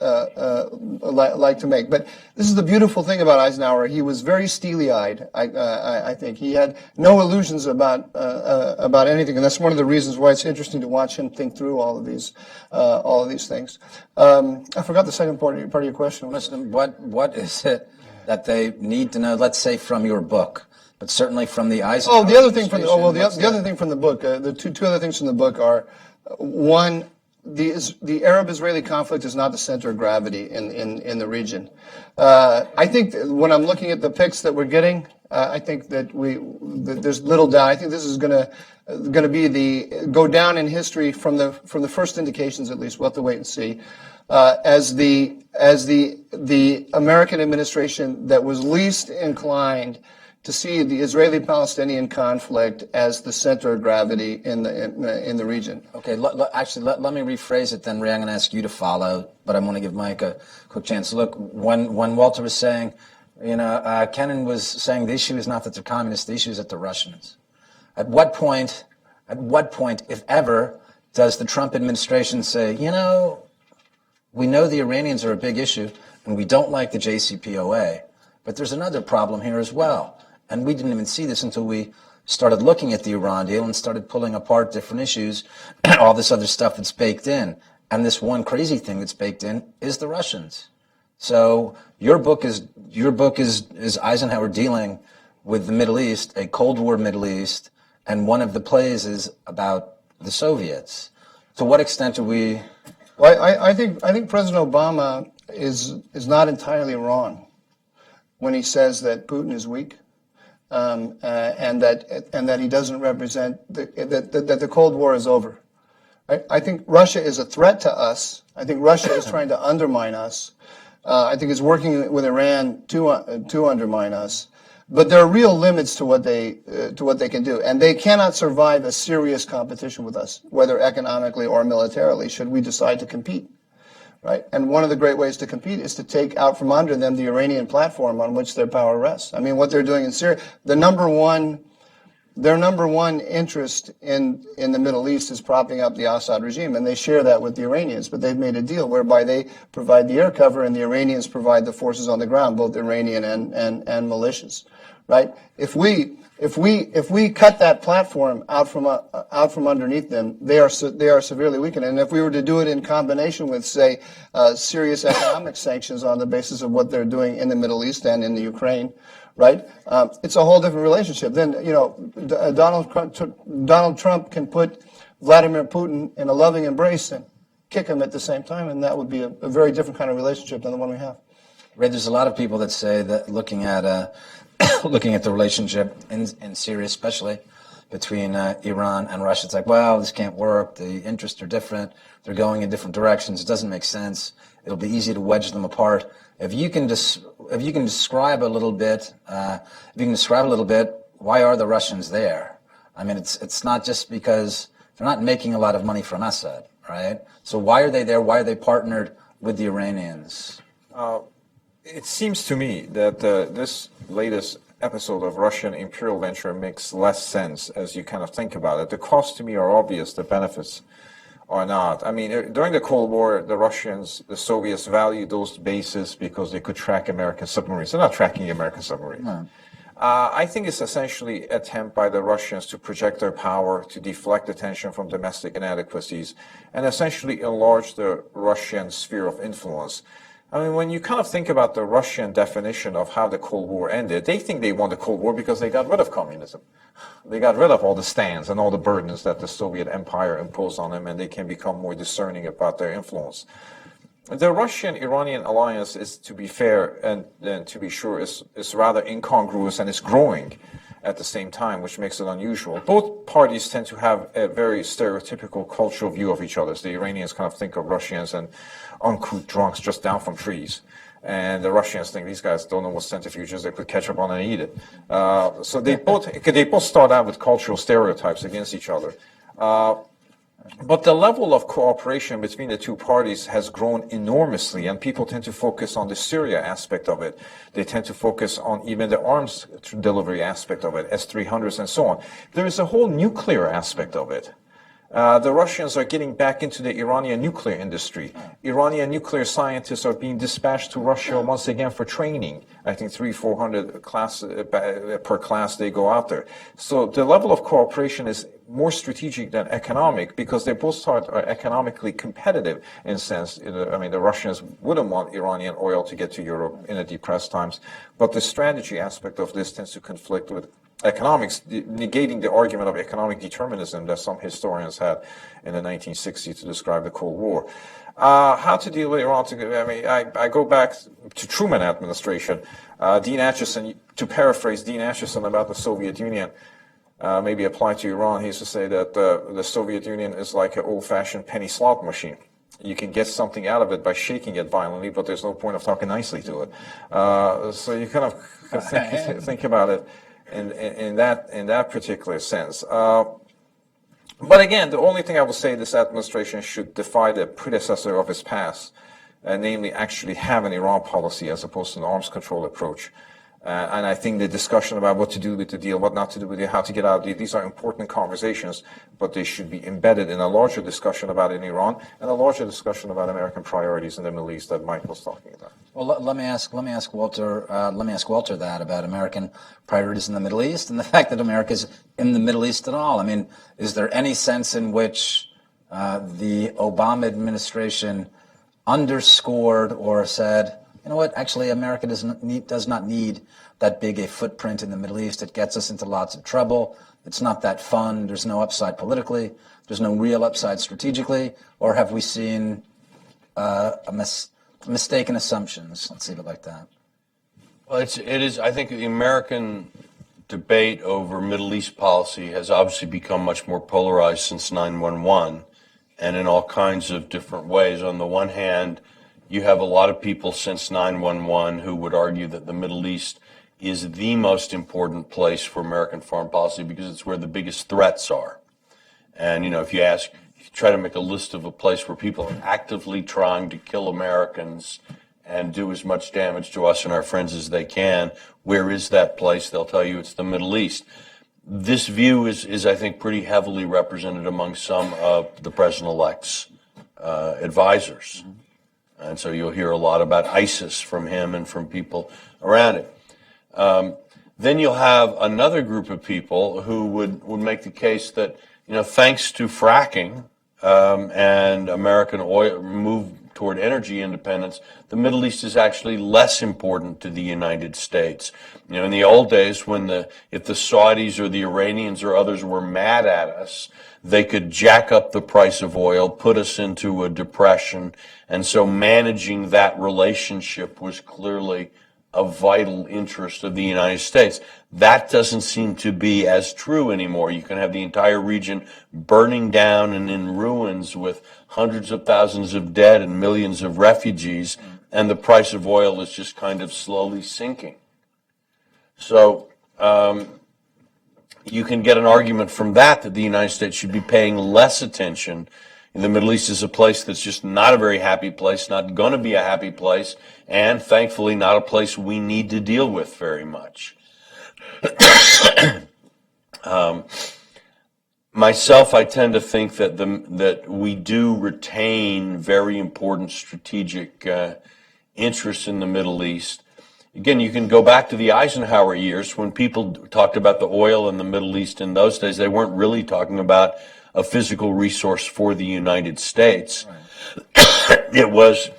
make. But this is the beautiful thing about Eisenhower. He was very steely-eyed. I think he had no illusions about anything, and that's one of the reasons why it's interesting to watch him think through all of these things. I forgot the second part of your question. Listen, what is it that they need to know? Let's say from your book. But certainly from the Eisenhower. The other thing from the other thing from the book. The two other things from the book are, one, the Arab-Israeli conflict is not the center of gravity in the region. I think that when I'm looking at the picks that we're getting, I think that there's little doubt. I think this is going to be go down in history from the first indications, at least. We'll have to wait and see. As the American administration that was least inclined to see the Israeli-Palestinian conflict as the center of gravity in the region. Okay, let me rephrase it then, Ray. I'm going to ask you to follow, but I want to give Mike a quick chance. Look, when Walter was saying, you know, Kennan was saying the issue is not that they're communists, the issue is that they're Russians. At what point, if ever, does the Trump administration say, you know, we know the Iranians are a big issue, and we don't like the JCPOA, but there's another problem here as well. And we didn't even see this until we started looking at the Iran deal and started pulling apart different issues, all this other stuff that's baked in. And this one crazy thing that's baked in is the Russians. So your book is Eisenhower dealing with the Middle East, a Cold War Middle East, and one of the plays is about the Soviets. To what extent are we? Well, I think President Obama is not entirely wrong. when he says that Putin is weak, and that he doesn't represent that the Cold War is over. I think Russia is a threat to us. I think Russia is trying to undermine us. I think it's working with Iran to undermine us. But there are real limits to what they can do, and they cannot survive a serious competition with us, whether economically or militarily, should we decide to compete. Right? And one of the great ways to compete is to take out from under them the Iranian platform on which their power rests. I mean, what they're doing in Syria, their number one interest in the Middle East is propping up the Assad regime, and they share that with the Iranians. But they've made a deal whereby they provide the air cover and the Iranians provide the forces on the ground, both Iranian and militias. Right? If we cut that platform out from underneath them, they are severely weakened. And if we were to do it in combination with, say, serious economic sanctions on the basis of what they're doing in the Middle East and in the Ukraine, right? It's a whole different relationship. Then Donald Trump can put Vladimir Putin in a loving embrace and kick him at the same time, and that would be a very different kind of relationship than the one we have. Ray, there's a lot of people that say that looking at the relationship in Syria, especially between Iran and Russia, it's like, well, this can't work. The interests are different. They're going in different directions. It doesn't make sense. It'll be easy to wedge them apart. If you can describe a little bit, why are the Russians there? I mean, it's not just because they're not making a lot of money from Assad, right? So why are they there? Why are they partnered with the Iranians? It seems to me that this latest episode of Russian imperial venture makes less sense as you kind of think about it. The costs to me are obvious, the benefits are not. I mean, during the Cold War, the Soviets valued those bases because they could track American submarines. They're not tracking American submarines. No. I think it's essentially an attempt by the Russians to project their power, to deflect attention from domestic inadequacies, and essentially enlarge the Russian sphere of influence. I mean, when you kind of think about the Russian definition of how the Cold War ended, they think they won the Cold War because they got rid of communism. They got rid of all the stands and all the burdens that the Soviet Empire imposed on them, and they can become more discerning about their influence. The Russian-Iranian alliance is, to be fair and to be sure, is rather incongruous, and it's growing at the same time, which makes it unusual. Both parties tend to have a very stereotypical cultural view of each other. The Iranians kind of think of Russians and uncouth drunks just down from trees. And the Russians think these guys don't know what centrifuges, they put ketchup on and eat it. So they both start out with cultural stereotypes against each other. But the level of cooperation between the two parties has grown enormously, and people tend to focus on the Syria aspect of it. They tend to focus on even the arms delivery aspect of it, S-300s and so on. There is a whole nuclear aspect of it. The Russians are getting back into the Iranian nuclear industry. Iranian nuclear scientists are being dispatched to Russia once again for training. I think 300-400 per class they go out there. So the level of cooperation is more strategic than economic because they both are economically competitive in a sense. I mean, the Russians wouldn't want Iranian oil to get to Europe in the depressed times, but the strategy aspect of this tends to conflict with economics, negating the argument of economic determinism that some historians had in the 1960s to describe the Cold War. How to deal with Iran? I mean, I go back to Truman administration. Dean Acheson, to paraphrase Dean Acheson about the Soviet Union, maybe apply to Iran, he used to say that the Soviet Union is like an old-fashioned penny slot machine. You can get something out of it by shaking it violently, but there's no point of talking nicely to it. So you kind of think about it in that particular sense. But again, the only thing I would say this administration should defy the predecessor of its past, namely actually have an Iran policy as opposed to an arms control approach. And I think the discussion about what to do with the deal, what not to do with it, how to get out of it, these are important conversations, but they should be embedded in a larger discussion about it in Iran and a larger discussion about American priorities in the Middle East that Mike was talking about. Well, let me ask Walter that about American priorities in the Middle East and the fact that America's in the Middle East at all. I mean, is there any sense in which the Obama administration underscored or said, you know what, actually America does not need that big a footprint in the Middle East. It gets us into lots of trouble. It's not that fun. There's no upside politically. There's no real upside strategically. Or have we seen mistaken assumptions? Let's leave it like that. Well, it is. I think the American debate over Middle East policy has obviously become much more polarized since 9/11, and in all kinds of different ways. On the one hand, you have a lot of people since 9/11 who would argue that the Middle East is the most important place for American foreign policy because it's where the biggest threats are. And, if you try to make a list of a place where people are actively trying to kill Americans and do as much damage to us and our friends as they can, where is that place? They'll tell you it's the Middle East. This view is I think, pretty heavily represented among some of the president-elect's advisors. And so you'll hear a lot about ISIS from him and from people around it. Then you'll have another group of people who would make the case that, thanks to fracking and American oil move toward energy independence, the Middle East is actually less important to the United States. In the old days, if the Saudis or the Iranians or others were mad at us, they could jack up the price of oil, put us into a depression, and so managing that relationship was clearly a vital interest of the United States. That doesn't seem to be as true anymore. You can have the entire region burning down and in ruins with hundreds of thousands of dead and millions of refugees, and the price of oil is just kind of slowly sinking. So you can get an argument from that the United States should be paying less attention. The Middle East is a place that's just not a very happy place, not going to be a happy place, and thankfully not a place we need to deal with very much. Myself, I tend to think that we do retain very important strategic interests in the Middle East. Again, you can go back to the Eisenhower years when people talked about the oil in the Middle East in those days. They weren't really talking about a physical resource for the United States. Right. It was,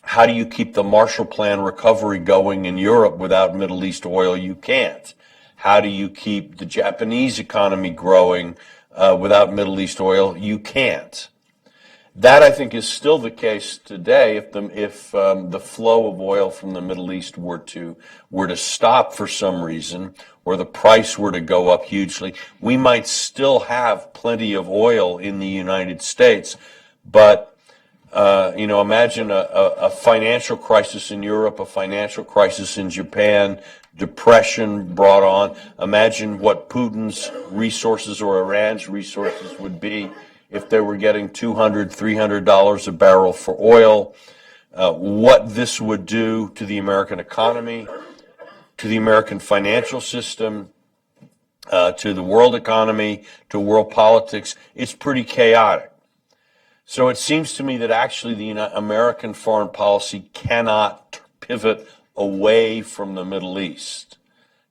how do you keep the Marshall Plan recovery going in Europe without Middle East oil? You can't. How do you keep the Japanese economy growing without Middle East oil? You can't. That, I think, is still the case today. If the flow of oil from the Middle East were to stop for some reason, or the price were to go up hugely, we might still have plenty of oil in the United States. But imagine a financial crisis in Europe, a financial crisis in Japan, depression brought on. Imagine what Putin's resources or Iran's resources would be if they were getting $200, $300 a barrel for oil, what this would do to the American economy, to the American financial system, to the world economy, to world politics. It's pretty chaotic. So it seems to me that actually the American foreign policy cannot pivot away from the Middle East.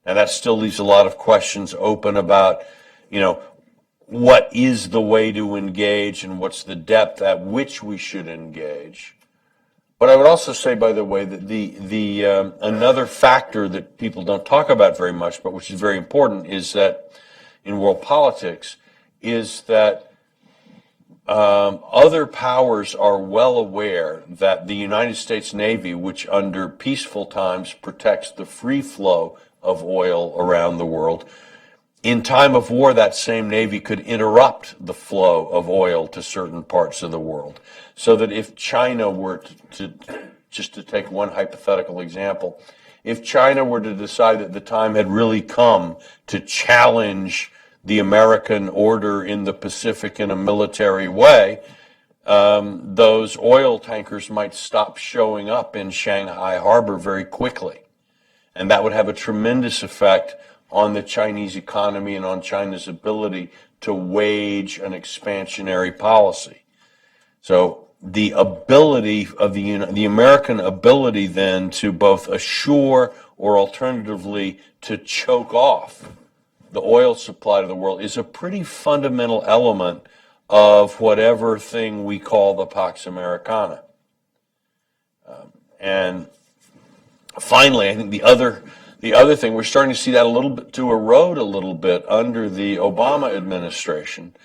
Now that still leaves a lot of questions open about, what is the way to engage and what's the depth at which we should engage. But I would also say, by the way, that the another factor that people don't talk about very much, but which is very important, is that in world politics, is that other powers are well aware that the United States Navy, which under peaceful times protects the free flow of oil around the world, in time of war, that same Navy could interrupt the flow of oil to certain parts of the world. So that if China were just to take one hypothetical example, if China were to decide that the time had really come to challenge the American order in the Pacific in a military way, those oil tankers might stop showing up in Shanghai Harbor very quickly. And that would have a tremendous effect on the Chinese economy and on China's ability to wage an expansionary policy. So the ability of the American ability then to both assure or alternatively to choke off the oil supply to the world is a pretty fundamental element of whatever thing we call the Pax Americana. And finally, I think the other thing, we're starting to see that a little bit to erode a little bit under the Obama administration,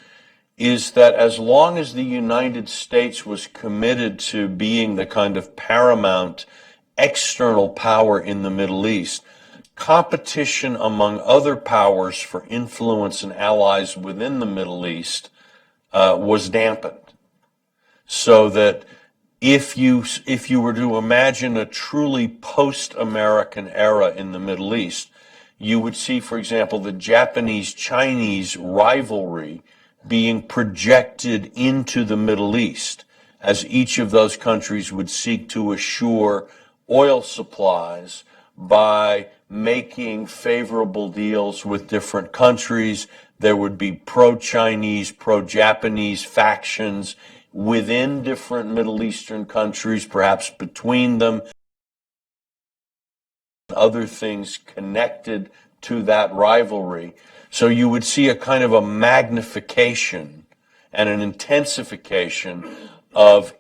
is that as long as the United States was committed to being the kind of paramount external power in the Middle East, competition among other powers for influence and allies within the Middle East was dampened. So that if you were to imagine a truly post-American era in the Middle East, you would see, for example, the Japanese-Chinese rivalry being projected into the Middle East, as each of those countries would seek to assure oil supplies by making favorable deals with different countries. There would be pro-Chinese, pro-Japanese factions within different Middle Eastern countries, perhaps between them, other things connected to that rivalry. So you would see a kind of a magnification and an intensification of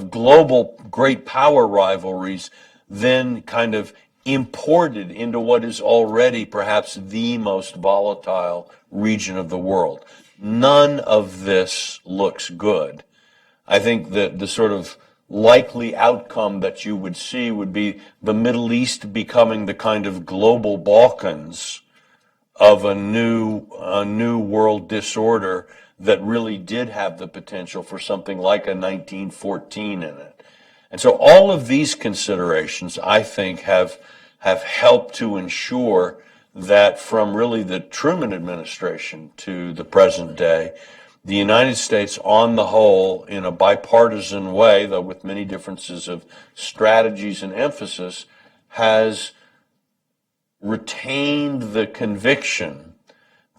global great power rivalries, then kind of imported into what is already perhaps the most volatile region of the world. None of this looks good. I think that the sort of likely outcome that you would see would be the Middle East becoming the kind of global Balkans of a new world disorder that really did have the potential for something like a 1914 in it. And so all of these considerations, I think, have helped to ensure that from really the Truman administration to the present day, the United States on the whole, in a bipartisan way, though with many differences of strategies and emphasis, has retained the conviction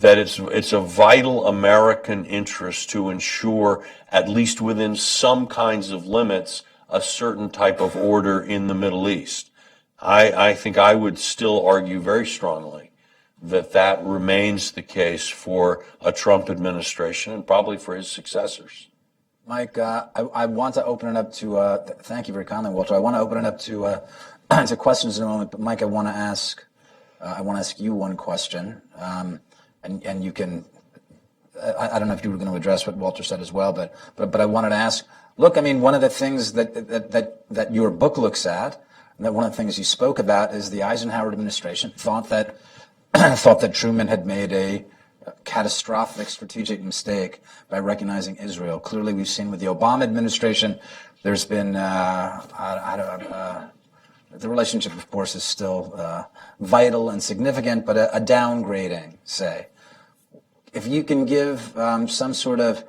that it's a vital American interest to ensure, at least within some kinds of limits, a certain type of order in the Middle East. I think I would still argue very strongly that remains the case for a Trump administration and probably for his successors. Mike, I want to open it up to, thank you very kindly, Walter. I want to open it up to to questions in a moment, but Mike, I want to ask you one question, and you can, I don't know if you were going to address what Walter said as well, but I wanted to ask, look, I mean, one of the things that your book looks at, and that one of the things you spoke about, is the Eisenhower administration thought that Truman had made a catastrophic strategic mistake by recognizing Israel. Clearly, we've seen with the Obama administration, there's been, the relationship, of course, is still vital and significant, but a downgrading, say. If you can give some sort of,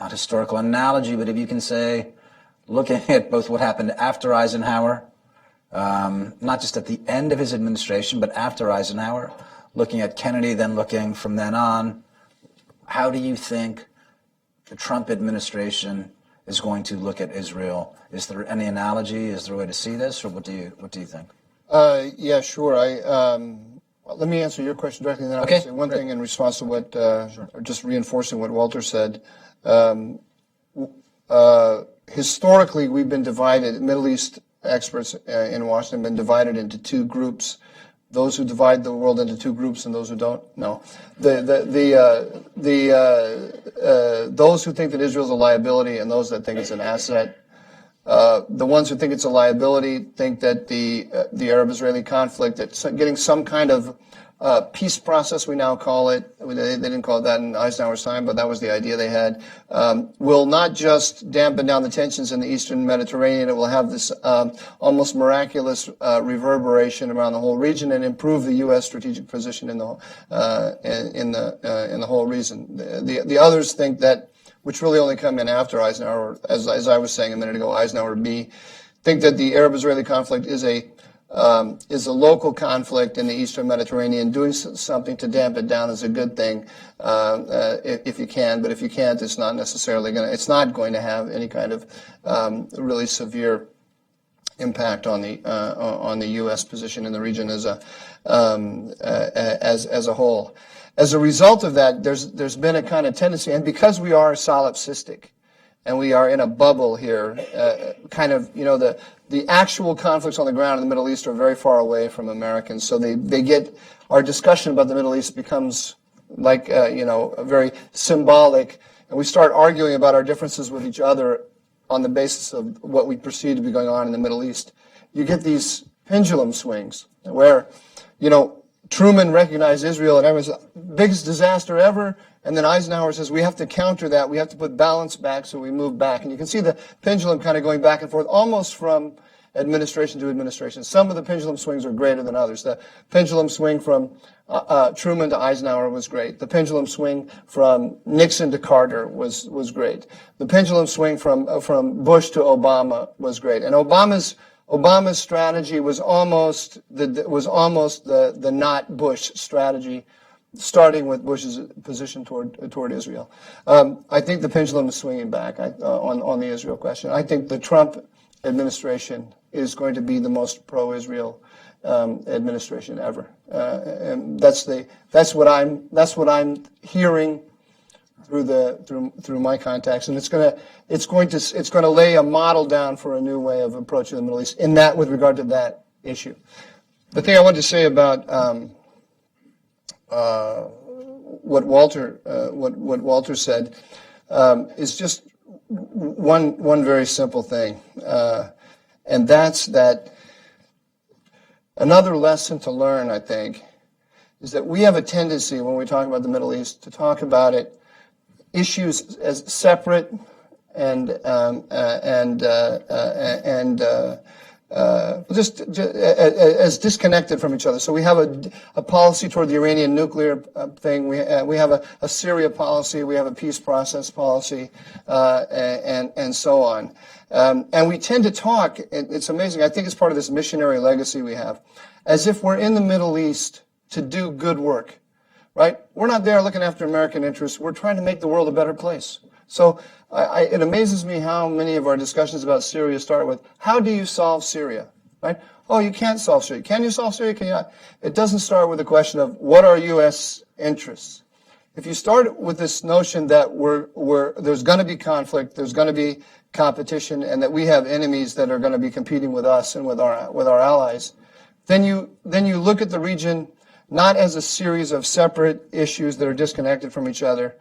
not historical analogy, but if you can say, looking at both what happened after Eisenhower, not just at the end of his administration, but after Eisenhower, looking at Kennedy, then looking from then on, how do you think the Trump administration is going to look at Israel? Is there any analogy? Is there a way to see this, or what do you think? Yeah, sure. Let me answer your question directly, and then I'll say one thing in response to what, just reinforcing what Walter said. Historically, we've been divided. Middle East experts in Washington have been divided into two groups: those who divide the world into two groups and those who don't. No, those who think that Israel is a liability and those that think it's an asset. The ones who think it's a liability think that the Arab-Israeli conflict, that's getting some kind of peace process, we now call it. They didn't call it that in Eisenhower's time, but that was the idea they had. Will not just dampen down the tensions in the Eastern Mediterranean. It will have this almost miraculous reverberation around the whole region and improve the U.S. strategic position in the whole region. The others think that, which really only come in after Eisenhower, as I was saying a minute ago, Eisenhower B, think that the Arab-Israeli conflict is a local conflict in the Eastern Mediterranean. Doing something to damp it down is a good thing, if you can. But if you can't, it's not necessarily it's not going to have any kind of really severe impact on the U.S. position in the region as a whole. As a result of that, there's been a kind of tendency, and because we are solipsistic, and we are in a bubble here, the actual conflicts on the ground in the Middle East are very far away from Americans, so they get, our discussion about the Middle East becomes like, very symbolic, and we start arguing about our differences with each other on the basis of what we perceive to be going on in the Middle East, you get these pendulum swings where, Truman recognized Israel and everyone's biggest disaster ever, and then Eisenhower says we have to counter that. We have to put balance back, so we move back. And you can see the pendulum kind of going back and forth, almost from administration to administration. Some of the pendulum swings are greater than others. The pendulum swing from Truman to Eisenhower was great. The pendulum swing from Nixon to Carter was great. The pendulum swing from Bush to Obama was great. And Obama's strategy was almost the not Bush strategy, starting with Bush's position toward Israel. I think the pendulum is swinging back on the Israel question. I think the Trump administration is going to be the most pro-Israel administration ever, and that's what I'm hearing through my contacts, and it's going to lay a model down for a new way of approaching the Middle East in that with regard to that issue. The thing I wanted to say about what Walter said is just one very simple thing, and that's that another lesson to learn, I think, is that we have a tendency when we talk about the Middle East to talk about issues as separate and just as disconnected from each other. So we have a policy toward the Iranian nuclear thing. We have a Syria policy. We have a peace process policy, and so on. And we tend to talk. It's amazing. I think it's part of this missionary legacy we have, as if we're in the Middle East to do good work. Right? We're not there looking after American interests. We're trying to make the world a better place. So it amazes me how many of our discussions about Syria start with, how do you solve Syria? Right? Oh, you can't solve Syria. Can you solve Syria? Can you not? It doesn't start with the question of what are U.S. interests. If you start with this notion that there's going to be conflict, there's going to be competition, and that we have enemies that are going to be competing with us and with our allies, then you look at the region not as a series of separate issues that are disconnected from each other,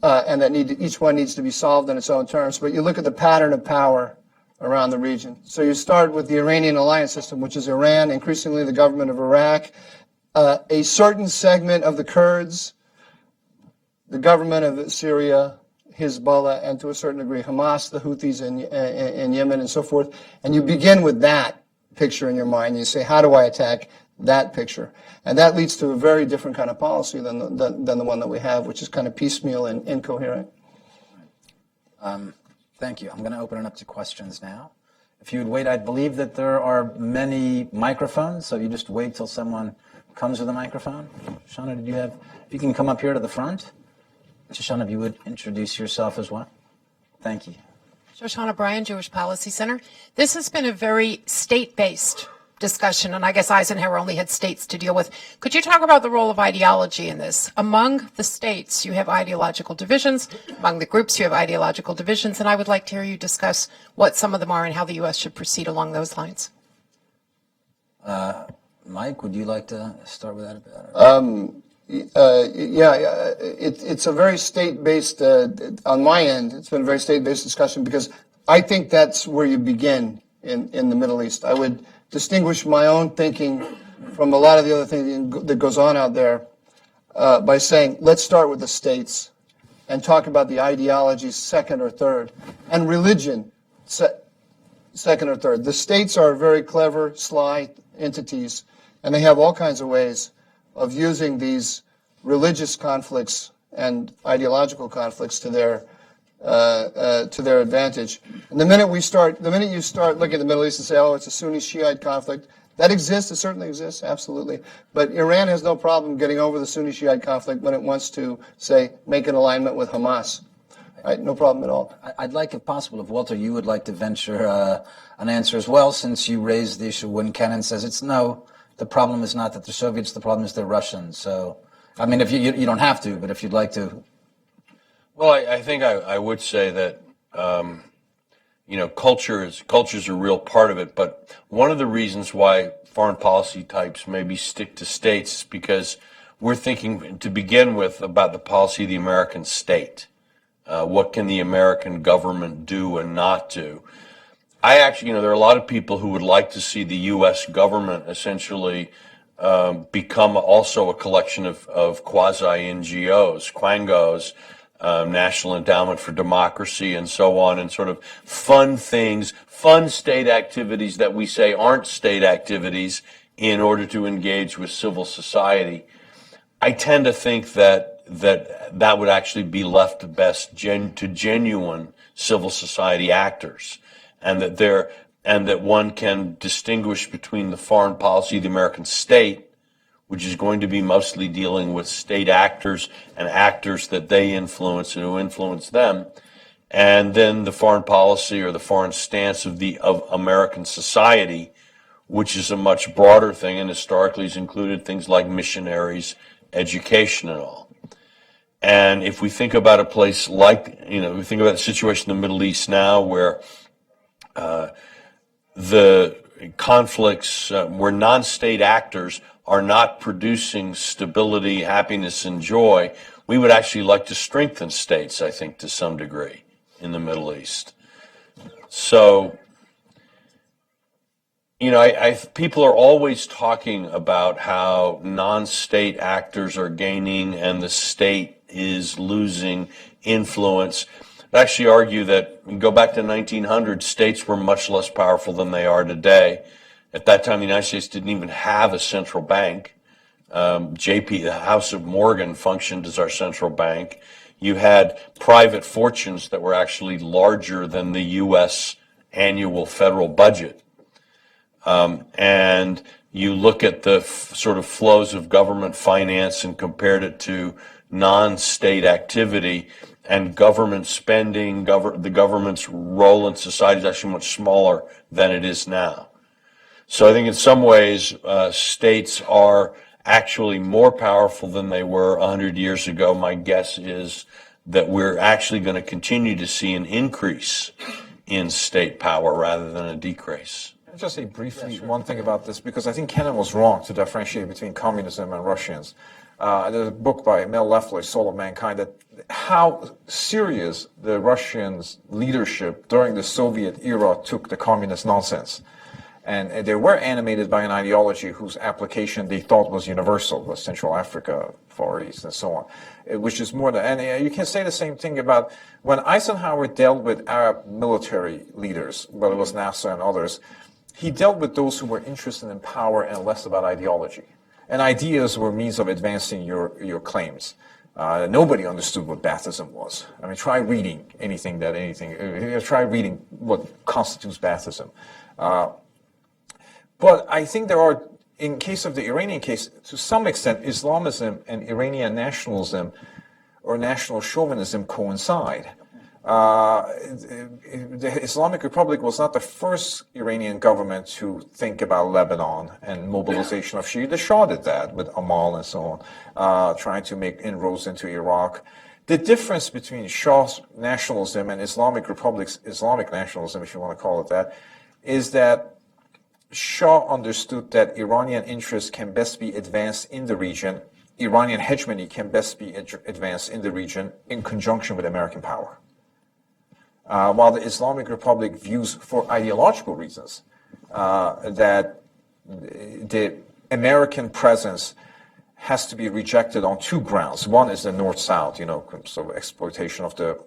and that each one needs to be solved on its own terms, but you look at the pattern of power around the region. So you start with the Iranian alliance system, which is Iran, increasingly the government of Iraq, a certain segment of the Kurds, the government of Syria, Hezbollah, and to a certain degree Hamas, the Houthis in Yemen, and so forth. And you begin with that picture in your mind, and you say, how do I attack that picture? And that leads to a very different kind of policy than the one that we have, which is kind of piecemeal and incoherent. Thank you. I'm going to open it up to questions now. If you would wait, I believe that there are many microphones, so you just wait till someone comes with a microphone. Shauna, if you can come up here to the front. Shoshana, if you would introduce yourself as well. Thank you. Shoshana Bryan, Jewish Policy Center. This has been a very state-based discussion, and I guess Eisenhower only had states to deal with. Could you talk about the role of ideology in this? Among the states, you have ideological divisions. Among the groups, you have ideological divisions, and I would like to hear you discuss what some of them are and how the U.S. should proceed along those lines. Mike, would you like to start with that a bit? It's a very state-based, on my end, it's been a very state-based discussion because I think that's where you begin in the Middle East. I would distinguish my own thinking from a lot of the other things that goes on out there by saying, let's start with the states and talk about the ideologies second or third, and religion second or third. The states are very clever, sly entities, and they have all kinds of ways of using these religious conflicts and ideological conflicts to their advantage. And the minute you start looking at the Middle East and say, oh, it's a Sunni-Shiite conflict, that exists. It certainly exists, absolutely. But Iran has no problem getting over the Sunni-Shiite conflict when it wants to, say, make an alignment with Hamas. Right? No problem at all. I'd like, if possible, if Walter, you would like to venture an answer as well, since you raised the issue when Kennan says the problem is not that the Soviets, the problem is the Russians. So, I mean, if you don't have to, but if you'd like to. Well, I think I would say that, culture's a real part of it. But one of the reasons why foreign policy types maybe stick to states is because we're thinking, to begin with, about the policy of the American state. What can the American government do and not do? I actually, there are a lot of people who would like to see the U.S. government essentially become also a collection of quasi-NGOs, quangos, National Endowment for Democracy, and so on, and sort of fund things, fund state activities that we say aren't state activities in order to engage with civil society. I tend to think that would actually be left best to genuine civil society actors, and that one can distinguish between the foreign policy of the American state, which is going to be mostly dealing with state actors and actors that they influence and who influence them, and then the foreign policy or the foreign stance of American society, which is a much broader thing and historically has included things like missionaries, education, and all. And if we think about a place like, we think about the situation in the Middle East now, where the conflicts, where non-state actors are not producing stability, happiness, and joy, we would actually like to strengthen states, I think, to some degree in the Middle East. So, people are always talking about how non-state actors are gaining and the state is losing influence. I actually argue that, go back to 1900, states were much less powerful than they are today. At that time, the United States didn't even have a central bank. the House of Morgan functioned as our central bank. You had private fortunes that were actually larger than the U.S. annual federal budget. And you look at the sort of flows of government finance and compared it to non-state activity, and government spending, the government's role in society is actually much smaller than it is now. So I think in some ways, states are actually more powerful than they were 100 years ago. My guess is that we're actually going to continue to see an increase in state power rather than a decrease. I'll just say briefly one thing about this, because I think Kennan was wrong to differentiate between communism and Russians. There's a book by Mel Leffler, Soul of Mankind, that how serious the Russians' leadership during the Soviet era took the communist nonsense. And they were animated by an ideology whose application they thought was universal, was Central Africa, Far East, and so on, which is more than, and you can say the same thing about when Eisenhower dealt with Arab military leaders, whether it was NASA and others, he dealt with those who were interested in power and less about ideology. And ideas were means of advancing your claims. Nobody understood what Baathism was. I mean, try reading try reading what constitutes Baathism. But I think there are, in case of the Iranian case, to some extent, Islamism and Iranian nationalism or national chauvinism coincide. The Islamic Republic was not the first Iranian government to think about Lebanon and mobilization of Shia. The Shah did that with Amal and so on, trying to make inroads into Iraq. The difference between Shah's nationalism and Islamic Republic's Islamic nationalism, if you want to call it that, is that Shah understood that Iranian interests can best be advanced in the region, Iranian hegemony can best be advanced in the region in conjunction with American power. While the Islamic Republic views for ideological reasons that the American presence has to be rejected on two grounds. One is the North-South, sort of exploitation of the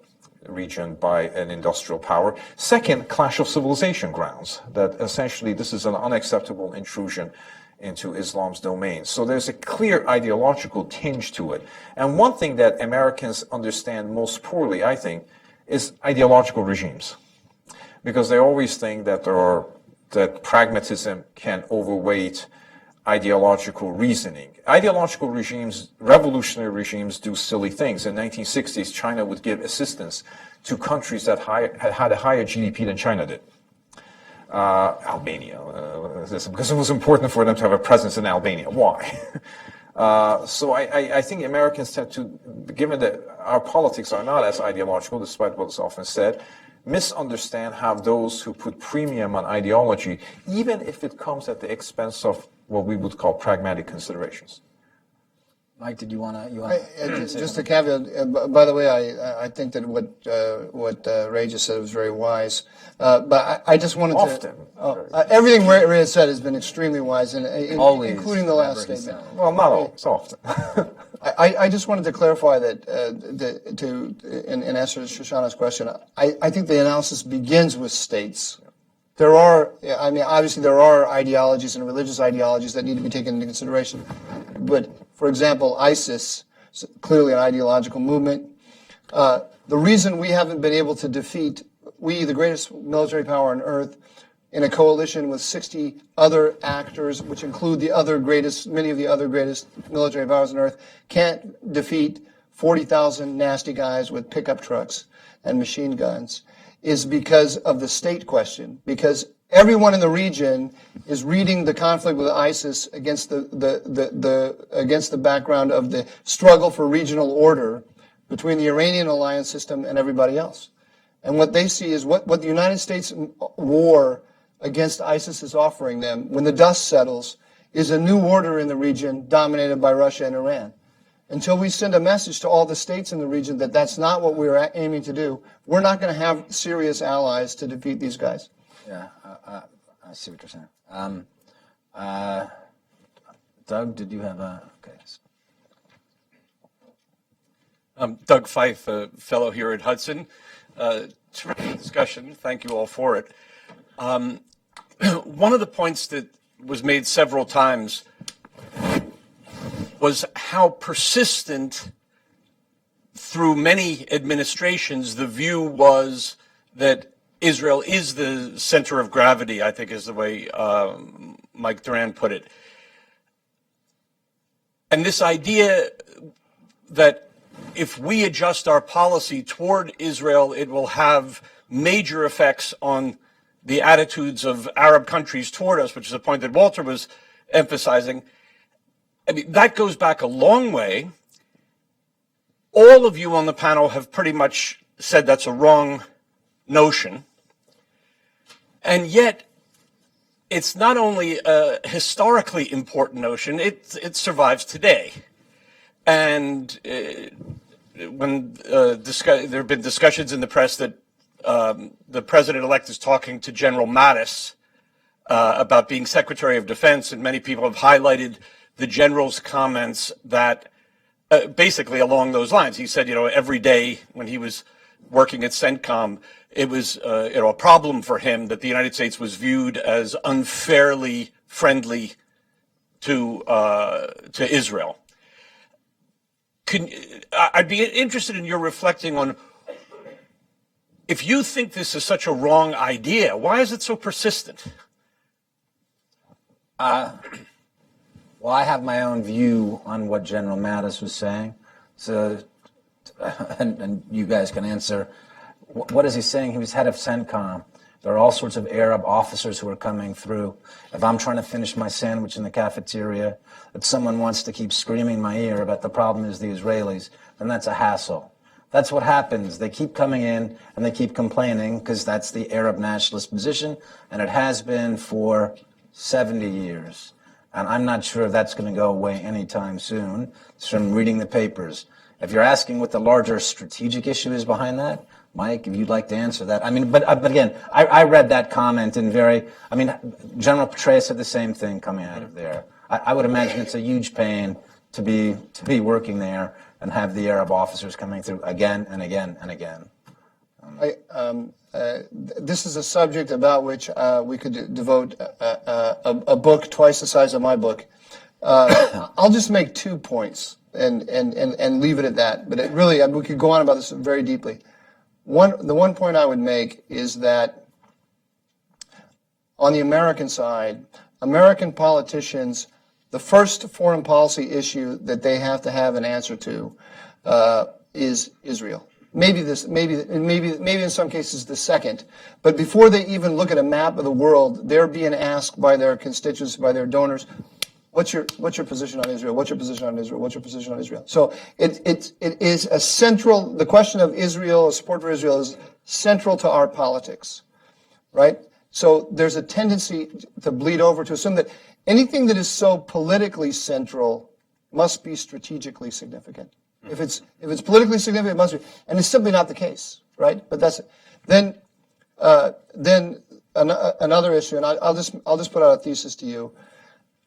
region by an industrial power. Second, clash of civilization grounds, that essentially this is an unacceptable intrusion into Islam's domain. So there's a clear ideological tinge to it. And one thing that Americans understand most poorly, I think, is ideological regimes, because they always think that that pragmatism can overweight ideological reasoning. Ideological regimes, revolutionary regimes, do silly things. In the 1960s, China would give assistance to countries that had a higher GDP than China did. Albania, because it was important for them to have a presence in Albania. Why? So I think Americans tend to, given that our politics are not as ideological, despite what is often said, misunderstand how those who put premium on ideology, even if it comes at the expense of what we would call pragmatic considerations. Mike, did you want to? Just a caveat. By the way, I think that what Ray just said was very wise. But I just wanted to. Everything Ray has said has been extremely wise, and including the last statement. Well, not all. It's often. I just wanted to clarify that in answer to Shoshana's question, I think the analysis begins with states. Obviously there are ideologies and religious ideologies that need to be taken into consideration. But, for example, ISIS, clearly an ideological movement. The reason we haven't been able to defeat, the greatest military power on earth, in a coalition with 60 other actors, which include many of the other greatest military powers on earth, can't defeat 40,000 nasty guys with pickup trucks and machine guns, is because of the state question. Because everyone in the region is reading the conflict with ISIS against the background of the struggle for regional order between the Iranian alliance system and everybody else. And what they see is what the United States war against ISIS is offering them, when the dust settles, is a new order in the region dominated by Russia and Iran. Until we send a message to all the states in the region that that's not what we're aiming to do, we're not going to have serious allies to defeat these guys. Yeah, I see what you're saying. Doug, did you have a... Okay. Doug Fife, a fellow here at Hudson. Terrific discussion. Thank you all for it. One of the points that was made several times was how persistent through many administrations the view was that Israel is the center of gravity, I think is the way Mike Doran put it. And this idea that if we adjust our policy toward Israel, it will have major effects on the attitudes of Arab countries toward us, which is a point that Walter was emphasizing. I mean, that goes back a long way. All of you on the panel have pretty much said that's a wrong notion. And yet, it's not only a historically important notion, it survives today. And when there have been discussions in the press that the president-elect is talking to General Mattis about being Secretary of Defense, and many people have highlighted the general's comments that basically along those lines. He said, every day when he was working at CENTCOM, it was a problem for him that the United States was viewed as unfairly friendly to Israel. I'd be interested in your reflecting on, if you think this is such a wrong idea, why is it so persistent? Well, I have my own view on what General Mattis was saying. So, and you guys can answer. What is he saying? He was head of CENTCOM. There are all sorts of Arab officers who are coming through. If I'm trying to finish my sandwich in the cafeteria, if someone wants to keep screaming in my ear about the problem is the Israelis, then that's a hassle. That's what happens. They keep coming in and they keep complaining because that's the Arab nationalist position, and it has been for 70 years. And I'm not sure if that's going to go away anytime soon. It's from reading the papers. If you're asking what the larger strategic issue is behind that, Mike, if you'd like to answer that. I mean, but again, I read that comment in General Petraeus said the same thing coming out of there. I would imagine it's a huge pain to be working there and have the Arab officers coming through again and again and again. This is a subject about which we could devote a book twice the size of my book. I'll just make 2 points and leave it at that. But it really, we could go on about this very deeply. The one point I would make is that on the American side, American politicians, the first foreign policy issue that they have to have an answer to is Israel. Maybe in some cases the second. But before they even look at a map of the world, they're being asked by their constituents, by their donors, what's your position on Israel? What's your position on Israel? What's your position on Israel? So it is a central, the question of Israel, support for Israel is central to our politics, right? So there's a tendency to bleed over to assume that anything that is so politically central must be strategically significant. If it's politically significant, it must be, and it's simply not the case, right? But that's then another issue, and I'll just put out a thesis to you,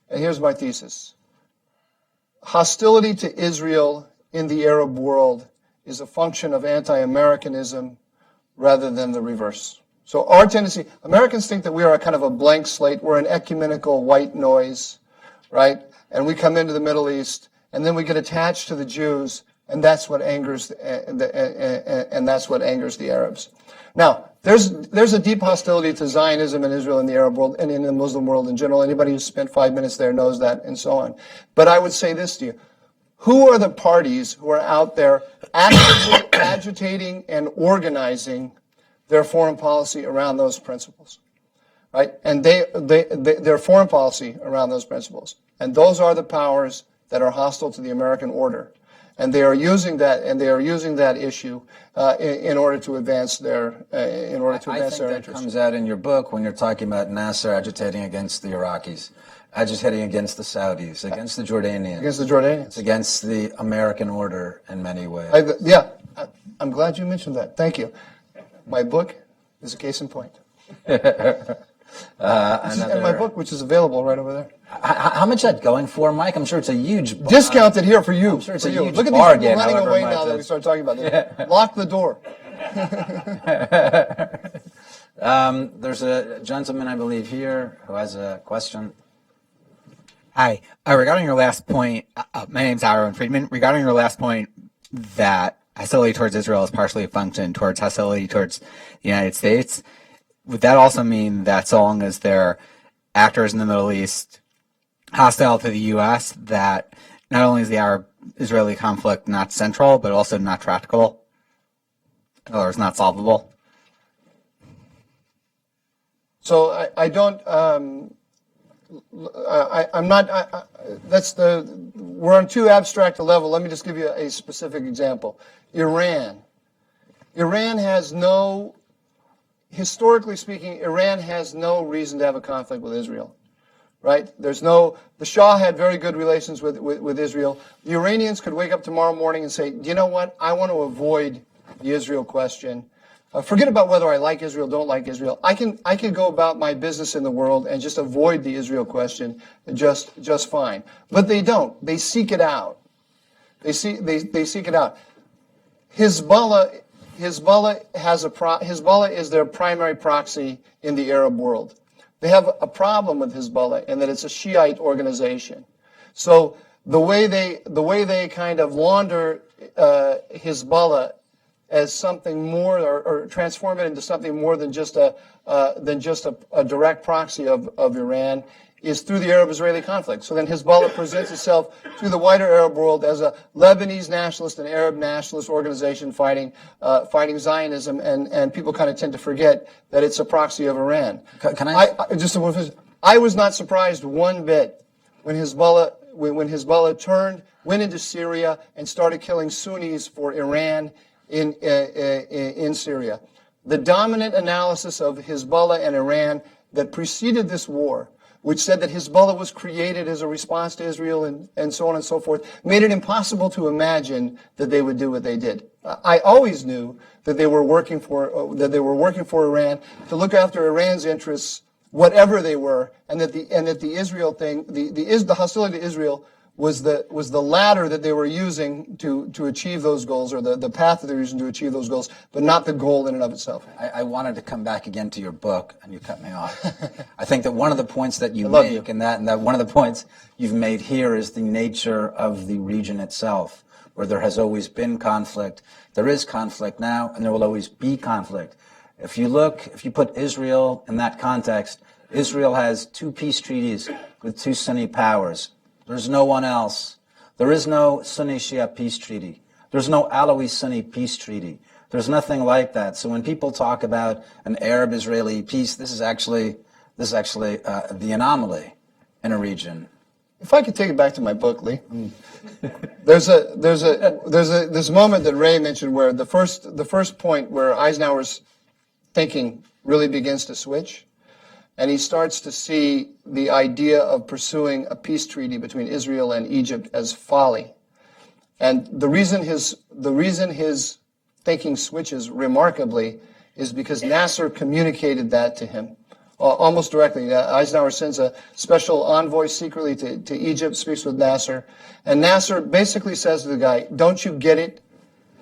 and here's my thesis: hostility to Israel in the Arab world is a function of anti-Americanism rather than the reverse. So our tendency, Americans think that we are a kind of a blank slate. We're an ecumenical white noise, right? And we come into the Middle East, and then we get attached to the Jews, and that's what angers and that's what angers the Arabs. Now, there's a deep hostility to Zionism in Israel and the Arab world and in the Muslim world in general. Anybody who's spent 5 minutes there knows that, and so on. But I would say this to you: who are the parties who are out there actively agitating and organizing their foreign policy around those principles, right? And their foreign policy around those principles. And those are the powers that are hostile to the American order. And they are using that issue in order to advance their their interests. I think that comes out in your book when you're talking about Nasser agitating against the Iraqis, agitating against the Saudis, against the Jordanians. Against the Jordanians. It's against the American order in many ways. I'm glad you mentioned that. Thank you. My book is a case in point. And my book, which is available right over there. How much is that going for, Mike? I'm sure it's a huge discounted here for you. I'm sure it's a huge Look at bargain, these people running however away much now that we start talking about this. Lock the door. There's a gentleman, I believe, here who has a question. Hi. Regarding your last point, my name's Aaron Friedman. Regarding your last point that hostility towards Israel is partially a function towards hostility towards the United States, would that also mean that so long as there are actors in the Middle East hostile to the U.S., that not only is the Arab-Israeli conflict not central, but also not tractable, or is not solvable? So we're on too abstract a level. Let me just give you a specific example. Iran has historically speaking, Iran has no reason to have a conflict with Israel, right? The Shah had very good relations with Israel. The Iranians could wake up tomorrow morning and say, you know what, I want to avoid the Israel question. Forget about whether I like Israel, don't like Israel. I can go about my business in the world and just avoid the Israel question just fine. But they don't. They seek it out. They seek it out. Hezbollah is their primary proxy in the Arab world. They have a problem with Hezbollah in that it's a Shiite organization. So the way they kind of launder Hezbollah as something more, or transform it into something more than just a direct proxy of Iran, is through the Arab-Israeli conflict. So then Hezbollah presents itself to the wider Arab world as a Lebanese nationalist and Arab nationalist organization fighting Zionism, and people kind of tend to forget that it's a proxy of Iran. I was not surprised one bit when Hezbollah went into Syria and started killing Sunnis for Iran in Syria. The dominant analysis of Hezbollah and Iran that preceded this war, which said that Hezbollah was created as a response to Israel and so on and so forth, made it impossible to imagine that they would do what they did. I always knew that they were working for Iran to look after Iran's interests, whatever they were, and that the Israel thing, the hostility to Israel was the ladder that they were using to achieve those goals, or the path that they were using to achieve those goals, but not the goal in and of itself. I wanted to come back again to your book, and you cut me off. I think that one of the points that you make, and that one of the points you've made here, is the nature of the region itself, where there has always been conflict. There is conflict now, and there will always be conflict. If you put Israel in that context, Israel has 2 peace treaties with 2 Sunni powers. There's no one else. There is no Sunni-Shia peace treaty. There's no Alawi-Sunni peace treaty. There's nothing like that. So when people talk about an Arab-Israeli peace, this is actually the anomaly in a region. If I could take it back to my book, Lee, there's this moment that Ray mentioned where the first point where Eisenhower's thinking really begins to switch. and he starts to see the idea of pursuing a peace treaty between Israel and Egypt as folly. And the reason his thinking switches remarkably is because Nasser communicated that to him almost directly. Eisenhower sends a special envoy secretly to Egypt, speaks with Nasser, and Nasser basically says to the guy, "Don't you get it?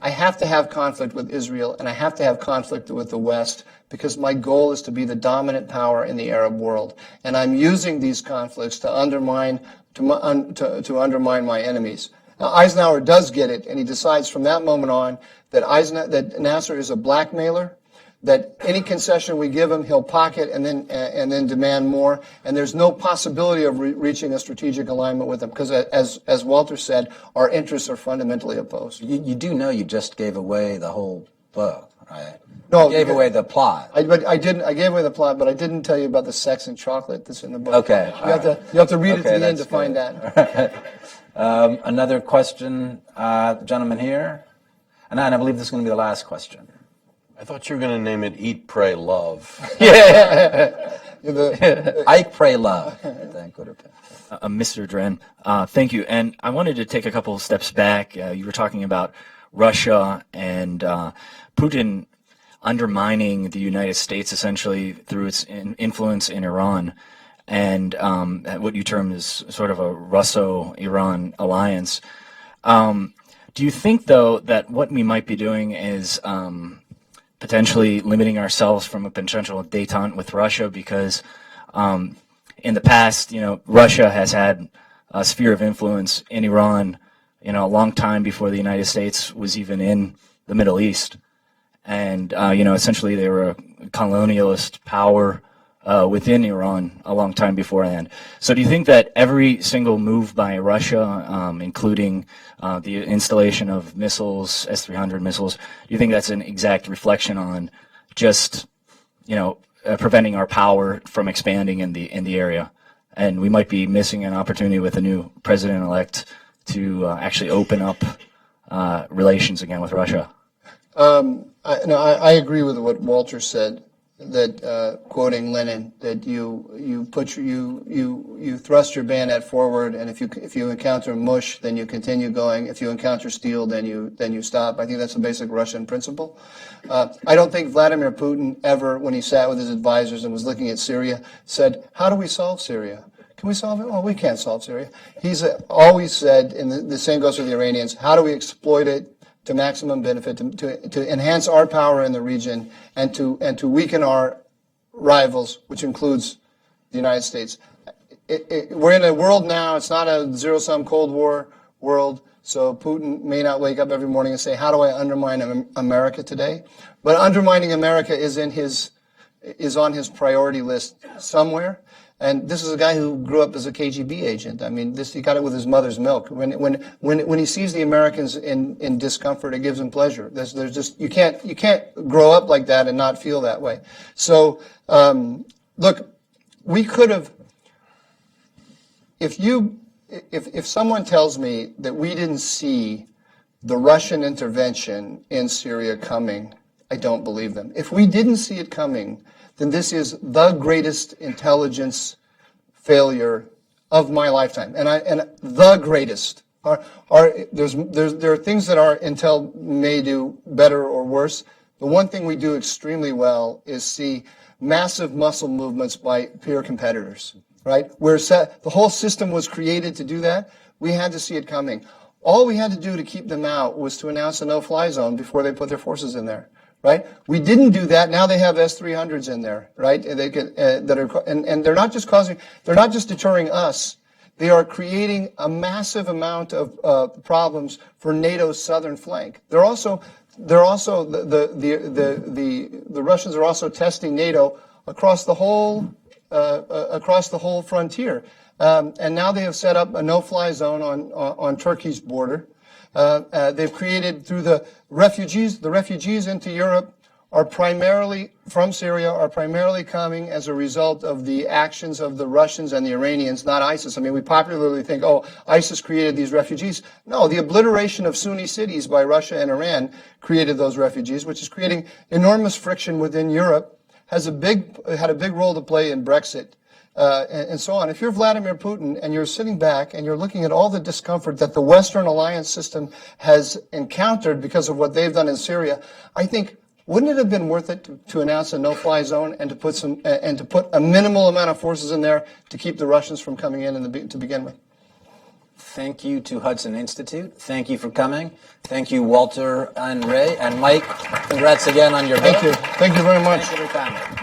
I have to have conflict with Israel, and I have to have conflict with the West, because my goal is to be the dominant power in the Arab world, and I'm using these conflicts to undermine my enemies." Now, Eisenhower does get it, and he decides from that moment on that Nasser is a blackmailer, that any concession we give him, he'll pocket and then demand more, and there's no possibility of reaching a strategic alignment with him, because as Walter said, our interests are fundamentally opposed. You do know you just gave away the whole book, right? No, you gave away the plot. I didn't. I gave away the plot, but I didn't tell you about the sex and chocolate that's in the book. Okay. You have to read it to the end to find that. Another question, gentleman here, and I believe this is going to be the last question. I thought you were going to name it Eat, Pray, Love. Ike, pray, love. That could have been. Mr. Doran, thank you. And I wanted to take a couple of steps back. You were talking about Russia and Putin undermining the United States essentially through its influence in Iran, and what you termed as sort of a Russo-Iran alliance. Do you think, though, that what we might be doing is potentially limiting ourselves from a potential détente with Russia, because in the past, Russia has had a sphere of influence in Iran, a long time before the United States was even in the Middle East. And, essentially they were a colonialist power within Iran a long time beforehand. So do you think that every single move by Russia, including the installation of missiles, S-300 missiles, do you think that's an exact reflection on just, preventing our power from expanding in the area? And we might be missing an opportunity with a new president-elect to actually open up relations again with Russia. I agree with what Walter said, that quoting Lenin, that you thrust your bayonet forward, and if you encounter mush, then you continue going. If you encounter steel, then you stop. I think that's a basic Russian principle. I don't think Vladimir Putin ever, when he sat with his advisors and was looking at Syria, said, "How do we solve Syria? Can we solve it? Oh, we can't solve Syria." He's always said, and the same goes for the Iranians, how do we exploit it to maximum benefit, to enhance our power in the region, and to weaken our rivals, which includes the United States. We're in a world now, it's not a zero-sum Cold War world, so Putin may not wake up every morning and say, how do I undermine America today? But undermining America is on his priority list somewhere. And this is a guy who grew up as a KGB agent. I mean, he got it with his mother's milk. When he sees the Americans in discomfort, it gives him pleasure. There's just you can't grow up like that and not feel that way. So look, we could have. If someone tells me that we didn't see the Russian intervention in Syria coming, I don't believe them. If we didn't see it coming, then this is the greatest intelligence failure of my lifetime, and the greatest. There are things that our intel may do better or worse. The one thing we do extremely well is see massive muscle movements by peer competitors. Right? The whole system was created to do that. We had to see it coming. All we had to do to keep them out was to announce a no-fly zone before they put their forces in there. Right? We didn't do that. Now they have S-300s in there, right? And they're not just deterring us. They are creating a massive amount of problems for NATO's southern flank. The Russians are also testing NATO across the whole frontier. And now they have set up a no-fly zone on Turkey's border. They've created through the refugees into Europe are primarily from Syria, are primarily coming as a result of the actions of the Russians and the Iranians, not ISIS. I mean, we popularly think, oh, ISIS created these refugees. No, the obliteration of Sunni cities by Russia and Iran created those refugees, which is creating enormous friction within Europe, had a big role to play in Brexit. And so on. If you're Vladimir Putin and you're sitting back and you're looking at all the discomfort that the Western alliance system has encountered because of what they've done in Syria, I think, wouldn't it have been worth it to announce a no-fly zone and to put a minimal amount of forces in there to keep the Russians from coming in to begin with? Thank you to Hudson Institute. Thank you for coming. Thank you, Walter and Ray. And Mike, congrats again on your book. Thank you. Thank you very much. Thank you for coming.